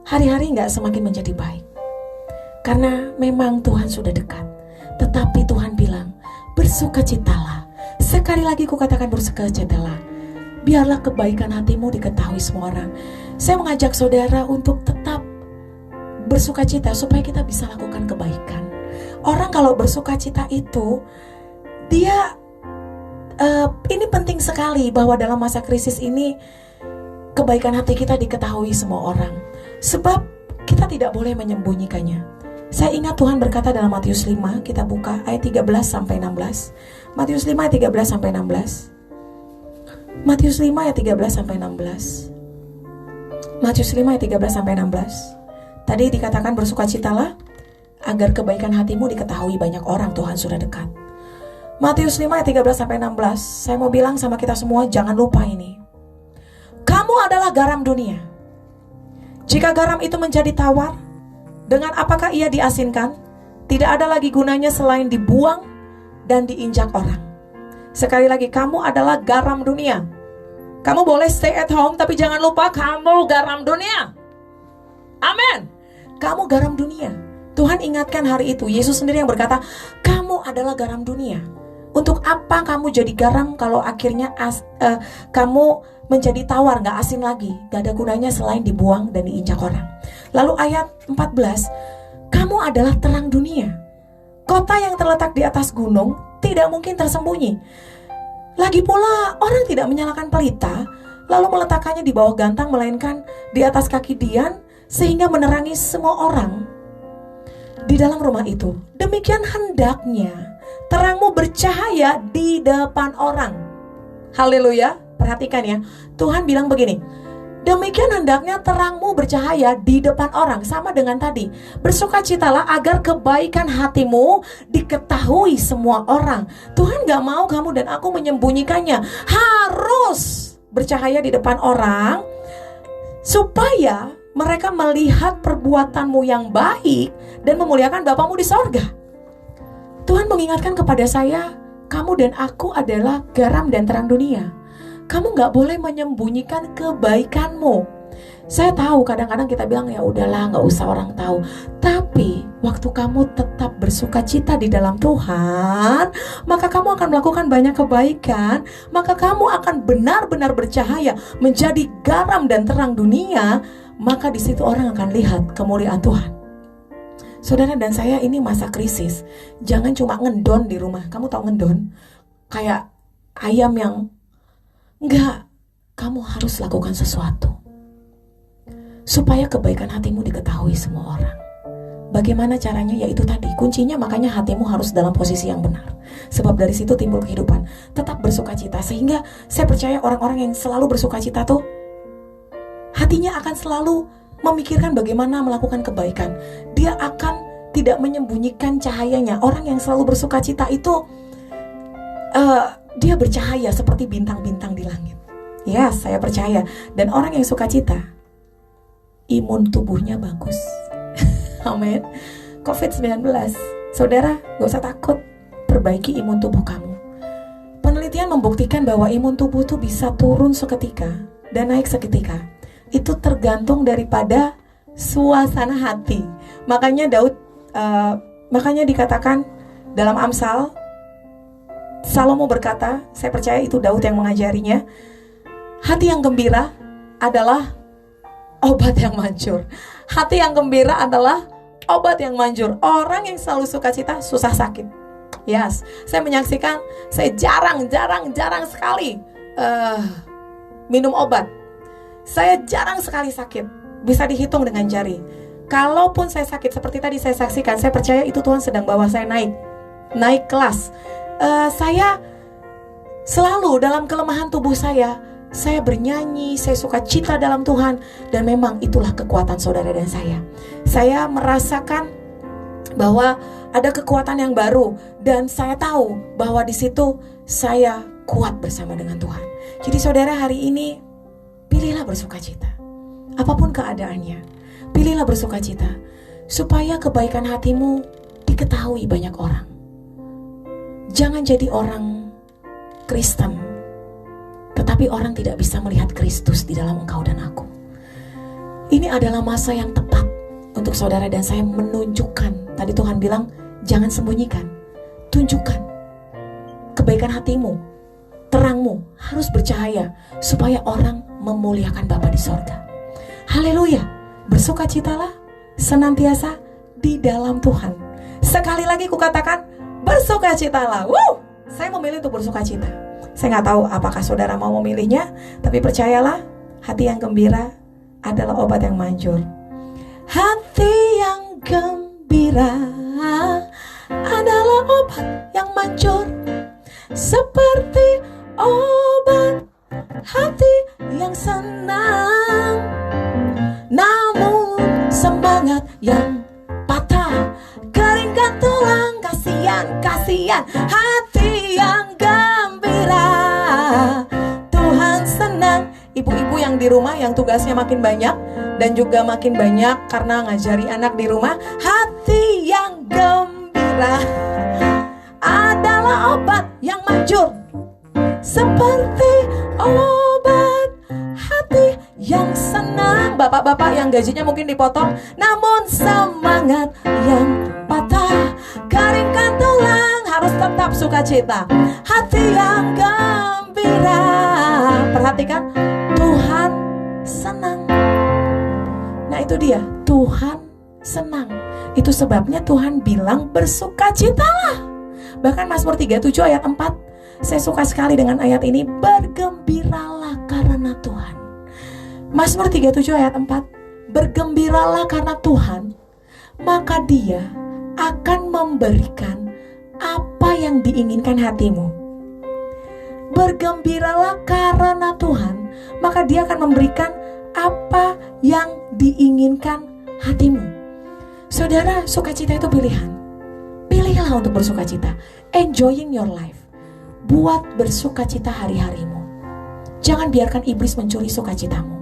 hari-hari gak semakin menjadi baik. Karena memang Tuhan sudah dekat. Tetapi Tuhan bilang, bersukacitalah. Sekali lagi kukatakan bersukacitalah. Biarlah kebaikan hatimu diketahui semua orang. Saya mengajak saudara untuk tetap bersukacita supaya kita bisa lakukan kebaikan. Orang kalau bersukacita itu, dia ini penting sekali bahwa dalam masa krisis ini kebaikan hati kita diketahui semua orang. Sebab kita tidak boleh menyembunyikannya. Saya ingat Tuhan berkata dalam Matius 5, kita buka ayat 13 sampai 16. Matius 5 ayat 13 sampai 16. Matius 5 ayat 13 sampai 16. Matius 5 ayat 13 sampai 16. Tadi dikatakan bersukacitalah agar kebaikan hatimu diketahui banyak orang, Tuhan sudah dekat. Matius 5 ayat 13 sampai 16. Saya mau bilang sama kita semua, jangan lupa ini. Kamu adalah garam dunia. Jika garam itu menjadi tawar, dengan apakah ia diasinkan? Tidak ada lagi gunanya selain dibuang dan diinjak orang. Sekali lagi, kamu adalah garam dunia. Kamu boleh stay at home, tapi jangan lupa kamu garam dunia. Amin. Kamu garam dunia. Tuhan ingatkan hari itu. Yesus sendiri yang berkata, kamu adalah garam dunia. Untuk apa kamu jadi garam kalau akhirnya kamu menjadi tawar, gak asin lagi, gak ada gunanya selain dibuang dan diinjak orang. Lalu ayat 14, kamu adalah terang dunia. Kota yang terletak di atas gunung tidak mungkin tersembunyi. Lagi pula orang tidak menyalakan pelita lalu meletakkannya di bawah gantang, melainkan di atas kaki dian, sehingga menerangi semua orang di dalam rumah itu. Demikian hendaknya terangmu bercahaya di depan orang. Haleluya. Perhatikan ya, Tuhan bilang begini, demikian hendaknya terangmu bercahaya di depan orang. Sama dengan tadi, bersukacitalah agar kebaikan hatimu diketahui semua orang. Tuhan gak mau kamu dan aku menyembunyikannya. Harus bercahaya di depan orang, supaya mereka melihat perbuatanmu yang baik dan memuliakan Bapamu di sorga. Tuhan mengingatkan kepada saya, kamu dan aku adalah garam dan terang dunia. Kamu gak boleh menyembunyikan kebaikanmu. Saya tahu kadang-kadang kita bilang ya udahlah, gak usah orang tahu. Tapi waktu kamu tetap bersukacita di dalam Tuhan, maka kamu akan melakukan banyak kebaikan. Maka kamu akan benar-benar bercahaya, menjadi garam dan terang dunia. Maka di situ orang akan lihat kemuliaan Tuhan. Saudara dan saya, ini masa krisis. Jangan cuma ngendon di rumah. Kamu tahu ngendon? Kayak ayam yang enggak, kamu harus lakukan sesuatu supaya kebaikan hatimu diketahui semua orang. Bagaimana caranya? Yaitu tadi, kuncinya makanya hatimu harus dalam posisi yang benar. Sebab dari situ timbul kehidupan. Tetap bersukacita. Sehingga saya percaya orang-orang yang selalu bersukacita tuh hatinya akan selalu memikirkan bagaimana melakukan kebaikan. Dia akan tidak menyembunyikan cahayanya. Orang yang selalu bersukacita itu dia bercahaya seperti bintang-bintang di langit. Ya, saya percaya. Dan orang yang sukacita, imun tubuhnya bagus. Amin. COVID-19, saudara, gak usah takut. Perbaiki imun tubuh kamu. Penelitian membuktikan bahwa imun tubuh itu bisa turun seketika dan naik seketika. Itu tergantung daripada suasana hati. Makanya makanya dikatakan dalam Amsal, Salomo berkata, saya percaya itu Daud yang mengajarinya, hati yang gembira adalah obat yang manjur. Hati yang gembira adalah obat yang manjur. Orang yang selalu sukacita susah sakit. Yes, saya menyaksikan, saya jarang sekali minum obat. Saya jarang sekali sakit. Bisa dihitung dengan jari. Kalaupun saya sakit seperti tadi saya saksikan, saya percaya itu Tuhan sedang bawa saya naik kelas. Saya selalu dalam kelemahan tubuh saya saya bernyanyi, saya suka cita dalam Tuhan. Dan memang itulah kekuatan saudara dan saya. Saya merasakan bahwa ada kekuatan yang baru. Dan saya tahu bahwa di situ saya kuat bersama dengan Tuhan. Jadi saudara, hari ini pilihlah bersukacita. Apapun keadaannya, pilihlah bersukacita. Supaya kebaikan hatimu diketahui banyak orang. Jangan jadi orang Kristen, tetapi orang tidak bisa melihat Kristus di dalam engkau dan aku. Ini adalah masa yang tepat untuk saudara dan saya menunjukkan. Tadi Tuhan bilang, jangan sembunyikan, tunjukkan kebaikan hatimu, terangmu harus bercahaya supaya orang memuliakan Bapa di sorga. Haleluya, bersukacitalah senantiasa di dalam Tuhan. Sekali lagi kukatakan, bersukacitalah. Saya memilih untuk bersukacita. Saya nggak tahu apakah saudara mau memilihnya, tapi percayalah, hati yang gembira adalah obat yang manjur. Hati yang gembira adalah obat yang manjur, seperti obat hati yang senang. Namun semangat yang patah keringkan tulang, kasihan hati yang gembira. Tuhan senang. Ibu-ibu yang di rumah yang tugasnya makin banyak dan juga makin banyak karena ngajari anak di rumah, hati yang gembira adalah obat yang manjur, seperti obat hati yang senang. Bapak-bapak yang gajinya mungkin dipotong, namun semangat yang patah keringkan tulang, harus tetap sukacita. Hati yang gembira, perhatikan, Tuhan senang. Nah itu dia, Tuhan senang. Itu sebabnya Tuhan bilang bersukacitalah. Bahkan Mazmur 37 ayat 4, saya suka sekali dengan ayat ini, bergembiralah karena Tuhan. Mazmur 37 ayat 4, bergembiralah karena Tuhan, maka Dia akan memberikan apa yang diinginkan hatimu. Bergembiralah karena Tuhan, maka Dia akan memberikan apa yang diinginkan hatimu. Saudara, sukacita itu pilihan. Pilihlah untuk bersukacita. Enjoying your life. Buat bersukacita hari-harimu. Jangan biarkan iblis mencuri sukacitamu.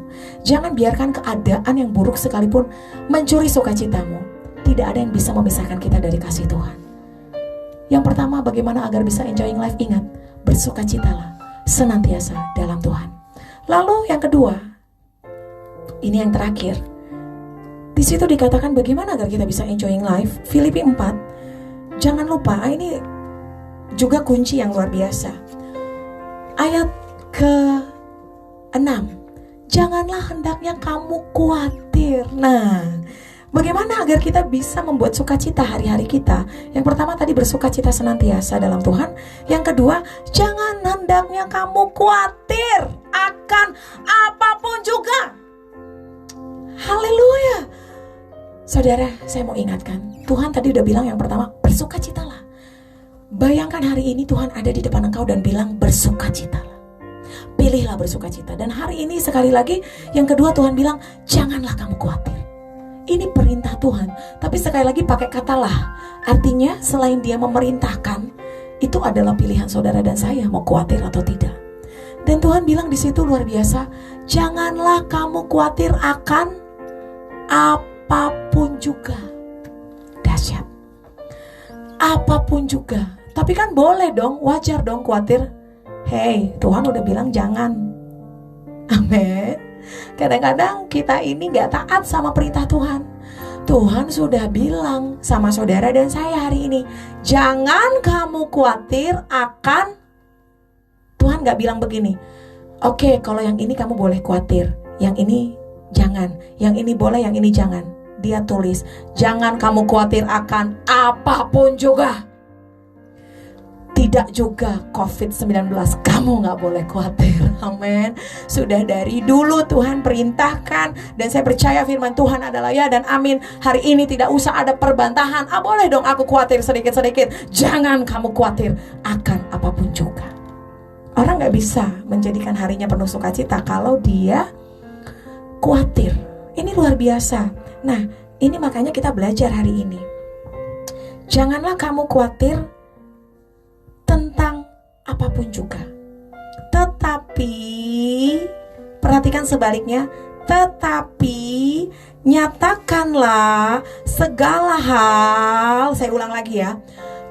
Jangan biarkan keadaan yang buruk sekalipun mencuri sukacitamu. Tidak ada yang bisa memisahkan kita dari kasih Tuhan. Yang pertama, bagaimana agar bisa enjoying life? Ingat, bersukacitalah senantiasa dalam Tuhan. Lalu yang kedua, ini yang terakhir. Di situ dikatakan bagaimana agar kita bisa enjoying life. Filipi 4. Jangan lupa, ini juga kunci yang luar biasa. Ayat ke-6. Janganlah hendaknya kamu khawatir. Nah, bagaimana agar kita bisa membuat sukacita hari-hari kita? Yang pertama tadi, bersukacita senantiasa dalam Tuhan. Yang kedua, jangan hendaknya kamu khawatir akan apapun juga. Haleluya. Saudara, saya mau ingatkan, Tuhan tadi udah bilang yang pertama, bersukacitalah. Bayangkan hari ini Tuhan ada di depan engkau dan bilang bersukacitalah. Pilihlah bersukacita. Dan hari ini sekali lagi, yang kedua Tuhan bilang, janganlah kamu khawatir. Ini perintah Tuhan, tapi sekali lagi pakai kata lah. Artinya selain Dia memerintahkan, itu adalah pilihan saudara dan saya mau khawatir atau tidak. Dan Tuhan bilang di situ luar biasa, janganlah kamu khawatir akan apapun juga. Dahsyat. Apapun juga. Tapi kan boleh dong, wajar dong khawatir. Hey, Tuhan udah bilang jangan. Amin. Kadang-kadang kita ini gak taat sama perintah Tuhan. Tuhan sudah bilang sama saudara dan saya hari ini, jangan kamu khawatir akan. Tuhan gak bilang begini, oke, kalau yang ini kamu boleh khawatir, yang ini jangan, yang ini boleh, yang ini jangan. Dia tulis, jangan kamu khawatir akan apapun juga. Tidak juga COVID-19, kamu gak boleh khawatir. Amin. Sudah dari dulu Tuhan perintahkan, dan saya percaya firman Tuhan adalah ya dan amin. Hari ini tidak usah ada perbantahan. Boleh dong aku khawatir sedikit-sedikit. Jangan kamu khawatir akan apapun juga. Orang gak bisa menjadikan harinya penuh sukacita kalau dia khawatir. Ini luar biasa. Nah, ini makanya kita belajar hari ini. Janganlah kamu khawatir tentang apapun juga. Tetapi, perhatikan sebaliknya, tetapi nyatakanlah segala hal. Saya ulang lagi ya.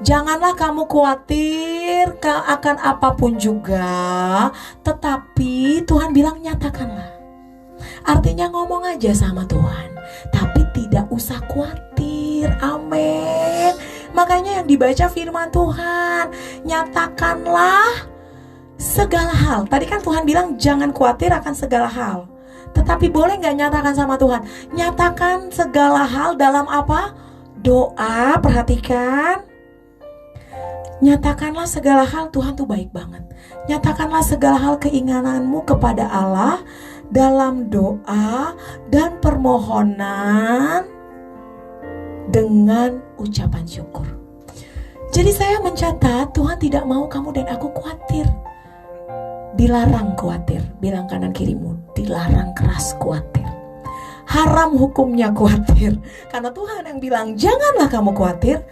Janganlah kamu khawatir akan apapun juga, tetapi Tuhan bilang nyatakanlah. Artinya ngomong aja sama Tuhan, tapi tidak usah khawatir. Amin. Makanya yang dibaca firman Tuhan, nyatakanlah segala hal. Tadi kan Tuhan bilang jangan khawatir akan segala hal. Tetapi boleh gak nyatakan sama Tuhan? Nyatakan segala hal dalam apa? Doa, perhatikan. Nyatakanlah segala hal, Tuhan tuh baik banget. Nyatakanlah segala hal keinginanmu kepada Allah dalam doa dan permohonan dengan ucapan syukur. Jadi saya mencatat, Tuhan tidak mau kamu dan aku khawatir. Dilarang khawatir. Bilang kanan kirimu, dilarang keras khawatir. Haram hukumnya khawatir. Karena Tuhan yang bilang janganlah kamu khawatir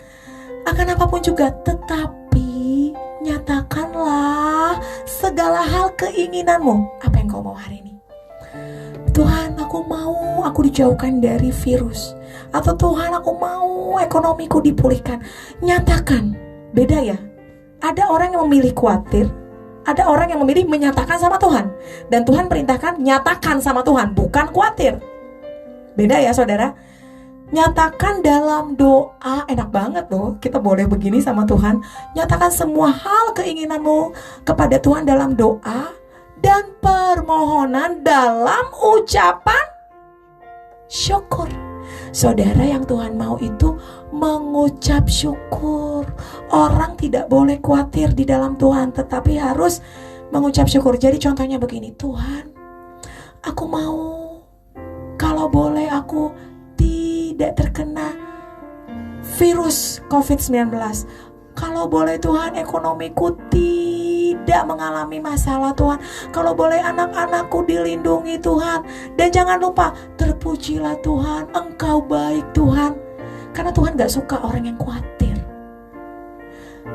akan apapun juga, tetapi nyatakanlah segala hal keinginanmu. Apa yang kau mau hari ini? Tuhan, aku mau aku dijauhkan dari virus. Atau Tuhan, aku mau ekonomiku dipulihkan. Nyatakan. Beda ya. Ada orang yang memilih khawatir, ada orang yang memilih menyatakan sama Tuhan. Dan Tuhan perintahkan nyatakan sama Tuhan, bukan khawatir. Beda ya saudara. Nyatakan dalam doa. Enak banget loh, kita boleh begini sama Tuhan. Nyatakan semua hal keinginanmu kepada Tuhan dalam doa dan permohonan dalam ucapan syukur. Saudara, yang Tuhan mau itu mengucap syukur. Orang tidak boleh khawatir di dalam Tuhan, tetapi harus mengucap syukur. Jadi contohnya begini, Tuhan, aku mau, kalau boleh aku tidak terkena virus COVID-19. Kalau boleh Tuhan, ekonomiku tidak mengalami masalah Tuhan. Kalau boleh anak-anakku dilindungi Tuhan. Dan jangan lupa, terpujilah Tuhan, Engkau baik Tuhan. Karena Tuhan gak suka orang yang khawatir.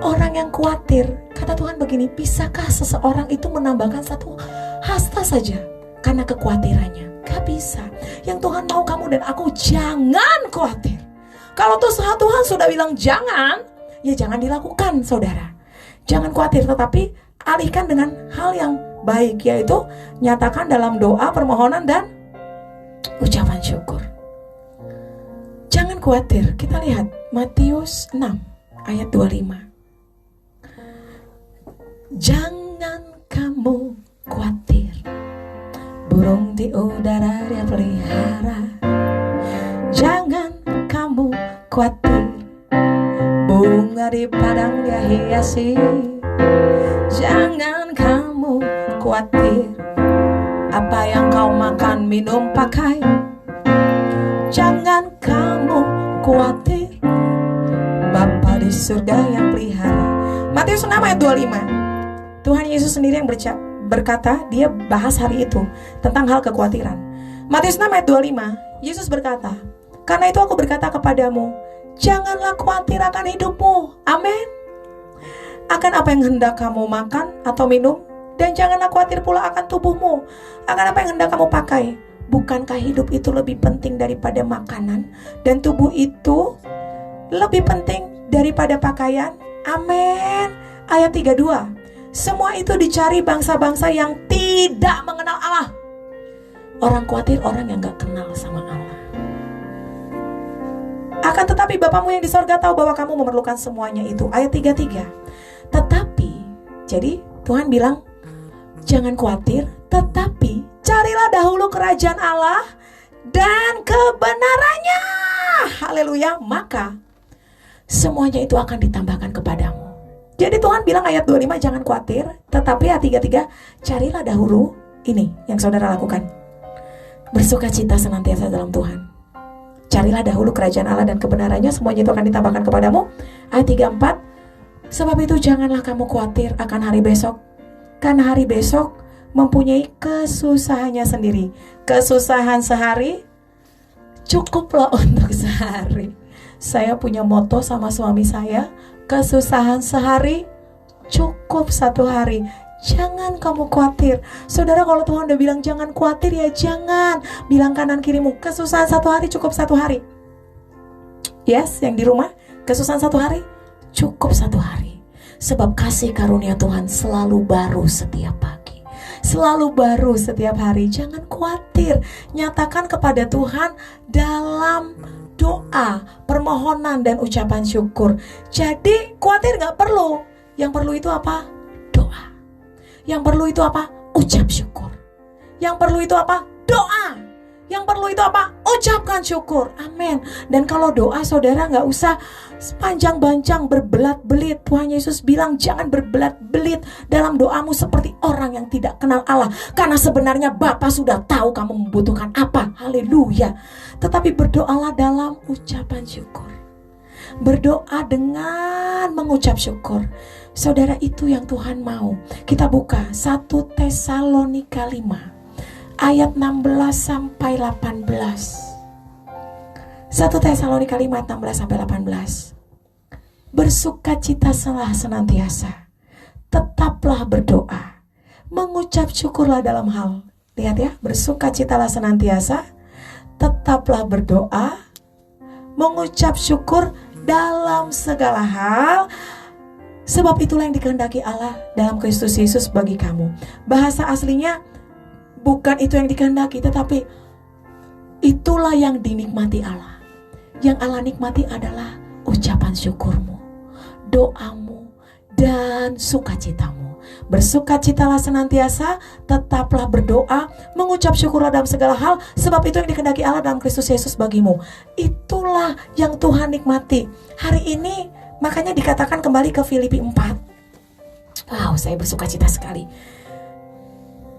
Orang yang khawatir, kata Tuhan begini, bisakah seseorang itu menambahkan satu hasta saja karena kekhawatirannya? Gak bisa. Yang Tuhan mau kamu dan aku jangan khawatir. Kalau Tuhan sudah bilang jangan, ya jangan dilakukan saudara. Jangan khawatir, tetapi alihkan dengan hal yang baik, yaitu nyatakan dalam doa, permohonan, dan ucapan syukur. Jangan khawatir. Kita lihat Matius 6 ayat 25. Jangan kamu khawatir, burung di udara dia pelihara. Jangan kamu khawatir, bunga di padang dia hiasi. Jangan kamu khawatir, apa yang kau makan, minum, pakai. Jangan kamu khawatir, Bapa di surga yang pelihara. Matius 6 ayat 25. Tuhan Yesus sendiri yang berkata, dia bahas hari itu tentang hal kekhawatiran. Matius 6 ayat 25, Yesus berkata, karena itu aku berkata kepadamu, janganlah khawatir akan hidupmu. Amin. Akan apa yang hendak kamu makan atau minum, dan janganlah khawatir pula akan tubuhmu, akan apa yang hendak kamu pakai. Bukankah hidup itu lebih penting daripada makanan, dan tubuh itu lebih penting daripada pakaian? Amin. Ayat 32, semua itu dicari bangsa-bangsa yang tidak mengenal Allah. Orang khawatir orang yang gak kenal sama Allah. Akan tetapi Bapamu yang di sorga tahu bahwa kamu memerlukan semuanya itu. Ayat 33. Tetapi, jadi Tuhan bilang, jangan khawatir, tetapi carilah dahulu kerajaan Allah dan kebenarannya. Haleluya. Maka semuanya itu akan ditambahkan kepadamu. Jadi Tuhan bilang ayat 25, jangan khawatir, tetapi ayat 33, carilah dahulu ini yang saudara lakukan. Bersukacita senantiasa dalam Tuhan. Carilah dahulu kerajaan Allah dan kebenarannya, semuanya itu akan ditambahkan kepadamu. Ayat 34, sebab itu janganlah kamu khawatir akan hari besok, Karena hari besok mempunyai kesusahannya sendiri. Kesusahan sehari cukuplah untuk sehari. Saya punya moto sama suami saya, kesusahan sehari cukup satu hari. Jangan kamu khawatir. Saudara, kalau Tuhan udah bilang jangan khawatir, ya jangan. Bilang kanan kirimu, kesusahan satu hari cukup satu hari. Yes, yang di rumah, kesusahan satu hari cukup satu hari. Sebab kasih karunia Tuhan selalu baru setiap pagi, selalu baru setiap hari. Jangan khawatir. Nyatakan kepada Tuhan dalam doa, permohonan, dan ucapan syukur. Jadi khawatir gak perlu. Yang perlu itu apa? Doa. Yang perlu itu apa? Ucap syukur. Yang perlu itu apa? Doa. Yang perlu itu apa? Ucapkan syukur. Amin. Dan kalau doa, saudara gak usah panjang-panjang berbelat-belit. Tuhan Yesus bilang jangan berbelat-belit dalam doamu seperti orang yang tidak kenal Allah. Karena sebenarnya Bapa sudah tahu kamu membutuhkan apa. Haleluya. Tetapi berdoalah dalam ucapan syukur. Berdoa dengan mengucap syukur. Saudara, itu yang Tuhan mau. Kita buka 1 Tesalonika 5 ayat 16 sampai 18. 1 Tesalonika 5 ayat 16 sampai 18. Bersukacitalah senantiasa, tetaplah berdoa, mengucap syukurlah dalam hal. Lihat ya, bersukacitalah senantiasa, tetaplah berdoa, mengucap syukur dalam segala hal, sebab itulah yang dikehendaki Allah dalam Kristus Yesus bagi kamu. Bahasa aslinya bukan itu yang dikehendaki, tetapi itulah yang dinikmati Allah. Yang Allah nikmati adalah ucapan syukurmu, doamu, dan sukacitamu. Bersukacitalah senantiasa, tetaplah berdoa, mengucap syukurlah dalam segala hal, sebab itu yang dikehendaki Allah dalam Kristus Yesus bagimu. Itulah yang Tuhan nikmati. Hari ini makanya dikatakan kembali ke Filipi 4. Wow, saya bersukacita sekali.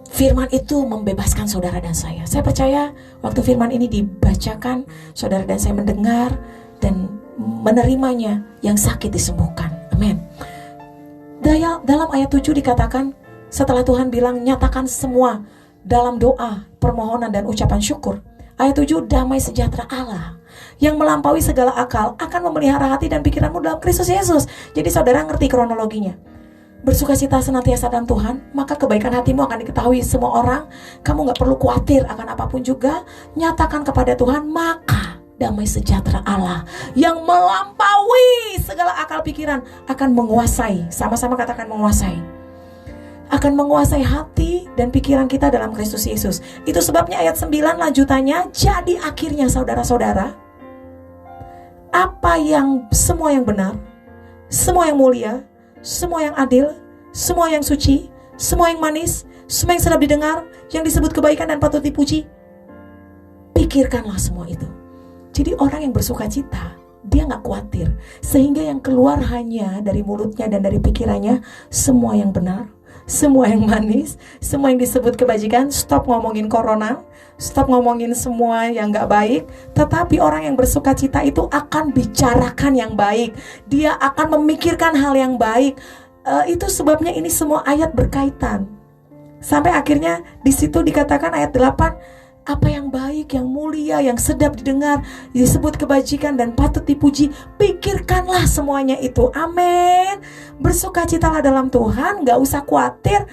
Firman itu membebaskan saudara dan saya. Saya percaya waktu firman ini dibacakan, saudara dan saya mendengar dan menerimanya, yang sakit disembuhkan. Amin. Dalam ayat 7 dikatakan, setelah Tuhan bilang nyatakan semua dalam doa, permohonan, dan ucapan syukur. Ayat 7, damai sejahtera Allah yang melampaui segala akal akan memelihara hati dan pikiranmu dalam Kristus Yesus. Jadi saudara ngerti kronologinya. Bersukacita senantiasa dalam Tuhan, maka kebaikan hatimu akan diketahui semua orang. Kamu gak perlu khawatir akan apapun juga. Nyatakan kepada Tuhan, maka damai sejahtera Allah yang melampaui segala akal pikiran akan menguasai. Sama-sama katakan menguasai. Akan menguasai hati dan pikiran kita dalam Kristus Yesus. Itu sebabnya ayat 9 lanjutannya, jadi akhirnya saudara-saudara, apa yang semua yang benar, semua yang mulia, semua yang adil, semua yang suci, semua yang manis, semua yang sedap didengar, yang disebut kebaikan dan patut dipuji, pikirkanlah semua itu. Jadi orang yang bersukacita, dia gak khawatir, sehingga yang keluar hanya dari mulutnya dan dari pikirannya semua yang benar, semua yang manis, semua yang disebut kebajikan. Stop ngomongin corona, stop ngomongin semua yang gak baik. Tetapi orang yang bersukacita itu akan bicarakan yang baik. Dia akan memikirkan hal yang baik. Itu sebabnya ini semua ayat berkaitan. Sampai akhirnya di situ dikatakan ayat 8, apa yang baik, yang mulia, yang sedap didengar, disebut kebajikan dan patut dipuji, pikirkanlah semuanya itu. Amin. Bersukacitalah dalam Tuhan, gak usah khawatir.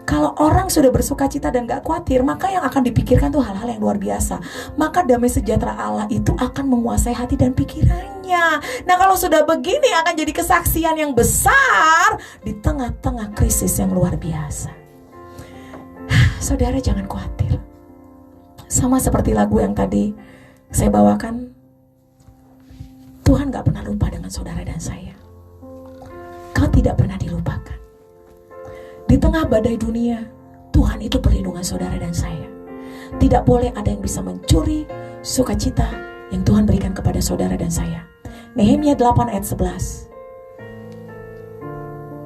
Kalau orang sudah bersukacita dan gak khawatir, maka yang akan dipikirkan tuh hal-hal yang luar biasa. Maka damai sejahtera Allah itu akan menguasai hati dan pikirannya. Nah, kalau sudah begini akan jadi kesaksian yang besar di tengah-tengah krisis yang luar biasa. Saudara, jangan khawatir. Sama seperti lagu yang tadi saya bawakan, Tuhan gak pernah lupa dengan saudara dan saya. Kau tidak pernah dilupakan. Di tengah badai dunia, Tuhan itu perlindungan saudara dan saya. Tidak boleh ada yang bisa mencuri sukacita yang Tuhan berikan kepada saudara dan saya. Nehemia 8 ayat 11.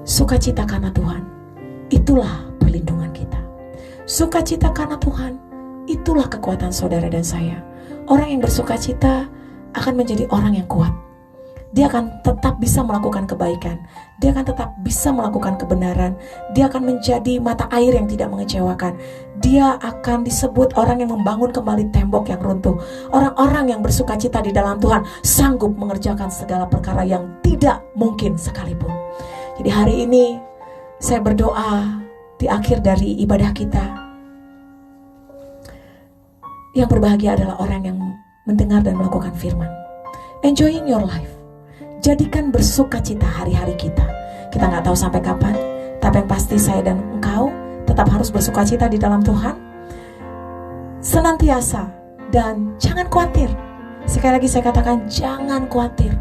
Sukacita karena Tuhan, itulah perlindungan kita. Sukacita karena Tuhan, itulah kekuatan saudara dan saya. Orang yang bersukacita akan menjadi orang yang kuat. dia akan tetap bisa melakukan kebaikan, dia akan tetap bisa melakukan kebenaran, dia akan menjadi mata air yang tidak mengecewakan, dia akan disebut orang yang membangun kembali tembok yang runtuh, orang-orang yang bersukacita di dalam Tuhan, sanggup mengerjakan segala perkara yang tidak mungkin sekalipun. Jadi hari ini saya berdoa di akhir dari ibadah kita, yang berbahagia adalah orang yang mendengar dan melakukan firman. Enjoying your life. Jadikan bersukacita hari-hari kita. Kita nggak tahu sampai kapan, tapi yang pasti saya dan engkau tetap harus bersukacita di dalam Tuhan. Senantiasa, dan jangan khawatir. Sekali lagi saya katakan, jangan khawatir.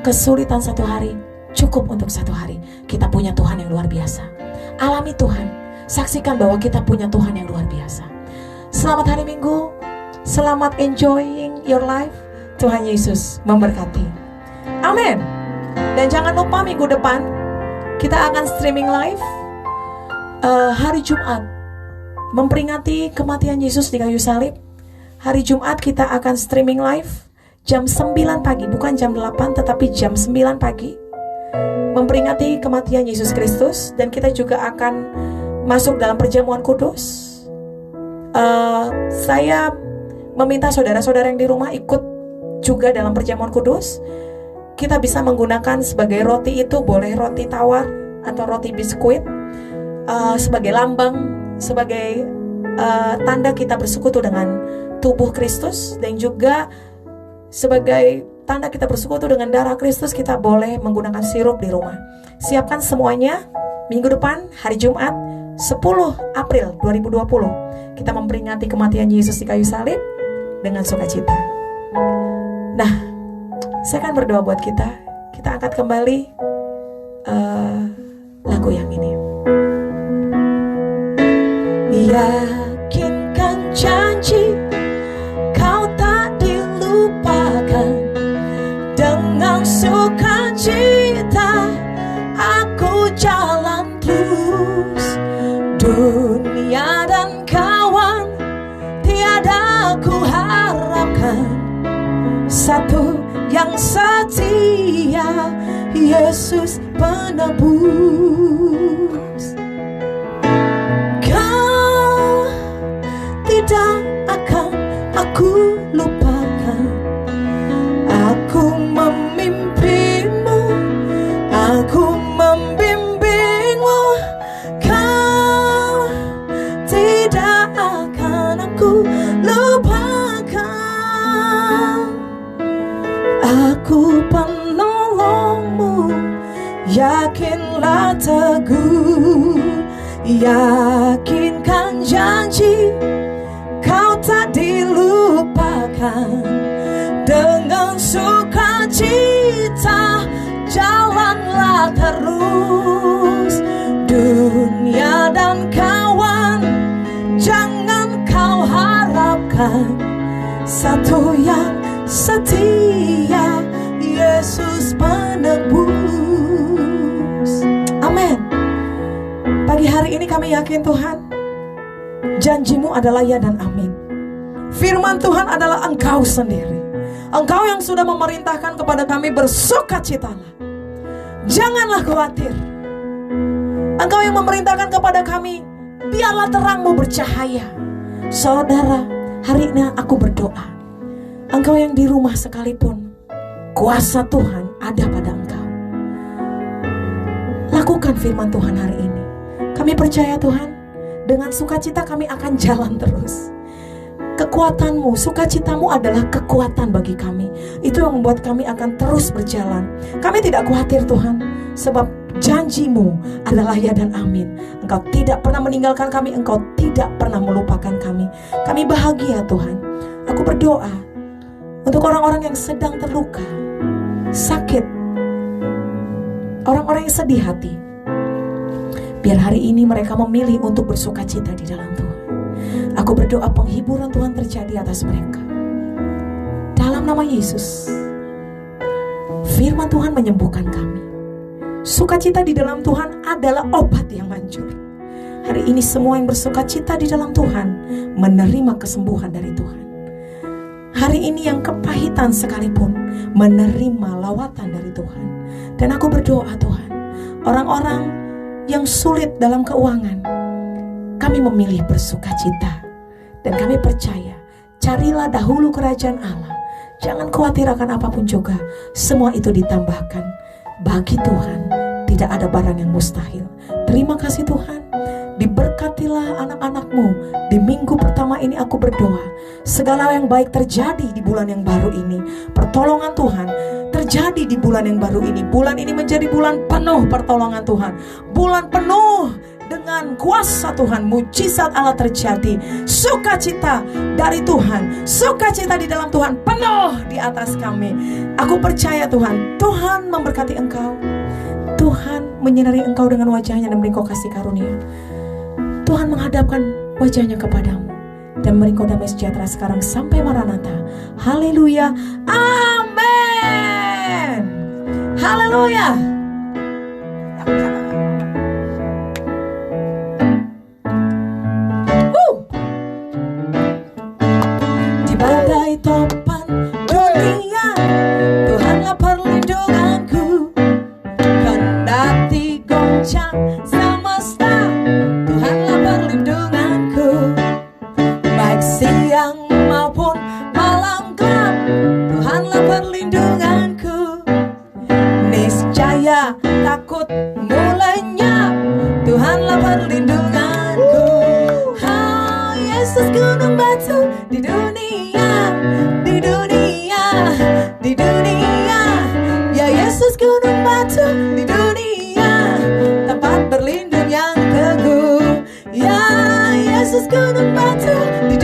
Kesulitan satu hari cukup untuk satu hari. Kita punya Tuhan yang luar biasa. Alami Tuhan. Saksikan bahwa kita punya Tuhan yang luar biasa. Selamat hari Minggu. Selamat enjoying your life. Tuhan Yesus memberkati. Amin. Dan jangan lupa minggu depan kita akan streaming live hari Jumat, memperingati kematian Yesus di kayu salib. Hari Jumat kita akan streaming live jam 9 pagi, bukan jam 8 tetapi jam 9 pagi, memperingati kematian Yesus Kristus. Dan kita juga akan masuk dalam perjamuan kudus. Saya meminta saudara-saudara yang di rumah ikut juga dalam perjamuan kudus. Kita bisa menggunakan sebagai roti itu, boleh roti tawar atau roti biskuit, sebagai lambang, sebagai tanda kita bersekutu dengan tubuh Kristus. Dan juga sebagai tanda kita bersekutu dengan darah Kristus, kita boleh menggunakan sirup di rumah. Siapkan semuanya. Minggu depan, hari Jumat 10 April 2020, kita memperingati kematian Yesus di kayu salib dengan sukacita. Nah, saya akan berdoa buat kita. Kita angkat kembali lagu yang ini. Yakinkan janji kau tak dilupakan, dengan sukacita aku jalan terus. Dunia dan kawan tiada ku harapkan, satu yang setia, Yesus penebus. Kau tidak akan aku lupakan, aku memimpimu, aku membimbingmu. Kau tidak akan aku lupakan, aku penolongmu. Yakinlah teguh, yakinkan janji kau tak dilupakan, dengan sukacita jalanlah terus. Dunia dan kawan jangan kau harapkan, satu yang setia, Yesus penebus. Amin. Pagi hari ini kami yakin Tuhan, janjimu adalah ya dan amin. Firman Tuhan adalah Engkau sendiri. Engkau yang sudah memerintahkan kepada kami, bersukacitalah, janganlah khawatir. Engkau yang memerintahkan kepada kami, biarlah terangmu bercahaya. Saudara, hari ini aku berdoa, engkau yang di rumah sekalipun, kuasa Tuhan ada pada engkau. Lakukan firman Tuhan hari ini. Kami percaya Tuhan, dengan sukacita kami akan jalan terus. Kekuatanmu, sukacitamu adalah kekuatan bagi kami. Itu yang membuat kami akan terus berjalan. Kami tidak khawatir Tuhan, sebab janjimu adalah ya dan amin. Engkau tidak pernah meninggalkan kami, Engkau tidak pernah melupakan kami. Kami bahagia Tuhan. Aku berdoa untuk orang-orang yang sedang terluka, sakit, orang-orang yang sedih hati, biar hari ini mereka memilih untuk bersukacita di dalam Tuhan. Aku berdoa penghiburan Tuhan terjadi atas mereka. Dalam nama Yesus, firman Tuhan menyembuhkan kami. Sukacita di dalam Tuhan adalah obat yang manjur. Hari ini semua yang bersukacita di dalam Tuhan menerima kesembuhan dari Tuhan. hari ini yang kepahitan sekalipun menerima lawatan dari Tuhan. Dan aku berdoa Tuhan, orang-orang yang sulit dalam keuangan, kami memilih bersukacita. Dan kami percaya, carilah dahulu kerajaan Allah. Jangan khawatir akan apapun juga, semua itu ditambahkan. Bagi Tuhan tidak ada barang yang mustahil. Terima kasih Tuhan. Diberkatilah anak-anakmu. Di minggu pertama ini aku berdoa, segala yang baik terjadi di bulan yang baru ini. Pertolongan Tuhan terjadi di bulan yang baru ini. Bulan ini menjadi bulan penuh pertolongan Tuhan, bulan penuh dengan kuasa Tuhan. Mujizat Allah terjadi, sukacita dari Tuhan, sukacita di dalam Tuhan penuh di atas kami. Aku percaya Tuhan, Tuhan memberkati engkau, Tuhan menyinari engkau dengan wajahnya dan memberi engkau kasih karunia. Tuhan menghadapkan wajahnya kepadamu dan memberi engkau damai sejahtera sekarang sampai Maranatha. Haleluya, amin. Haleluya. Di badai topan dunia, Tuhanlah perlindunganku. Kendati goncang semesta, Tuhanlah perlindunganku. Baik siang maupun malam gelap, Tuhanlah perlindunganku. Niscaya takut mulanya, Tuhanlah perlindunganku. Oh, Yesus gunung batu di dunia, di dunia, di dunia. Ya Yesus gunung batu di dunia, tempat berlindung yang teguh. Ya Yesus gunung batu di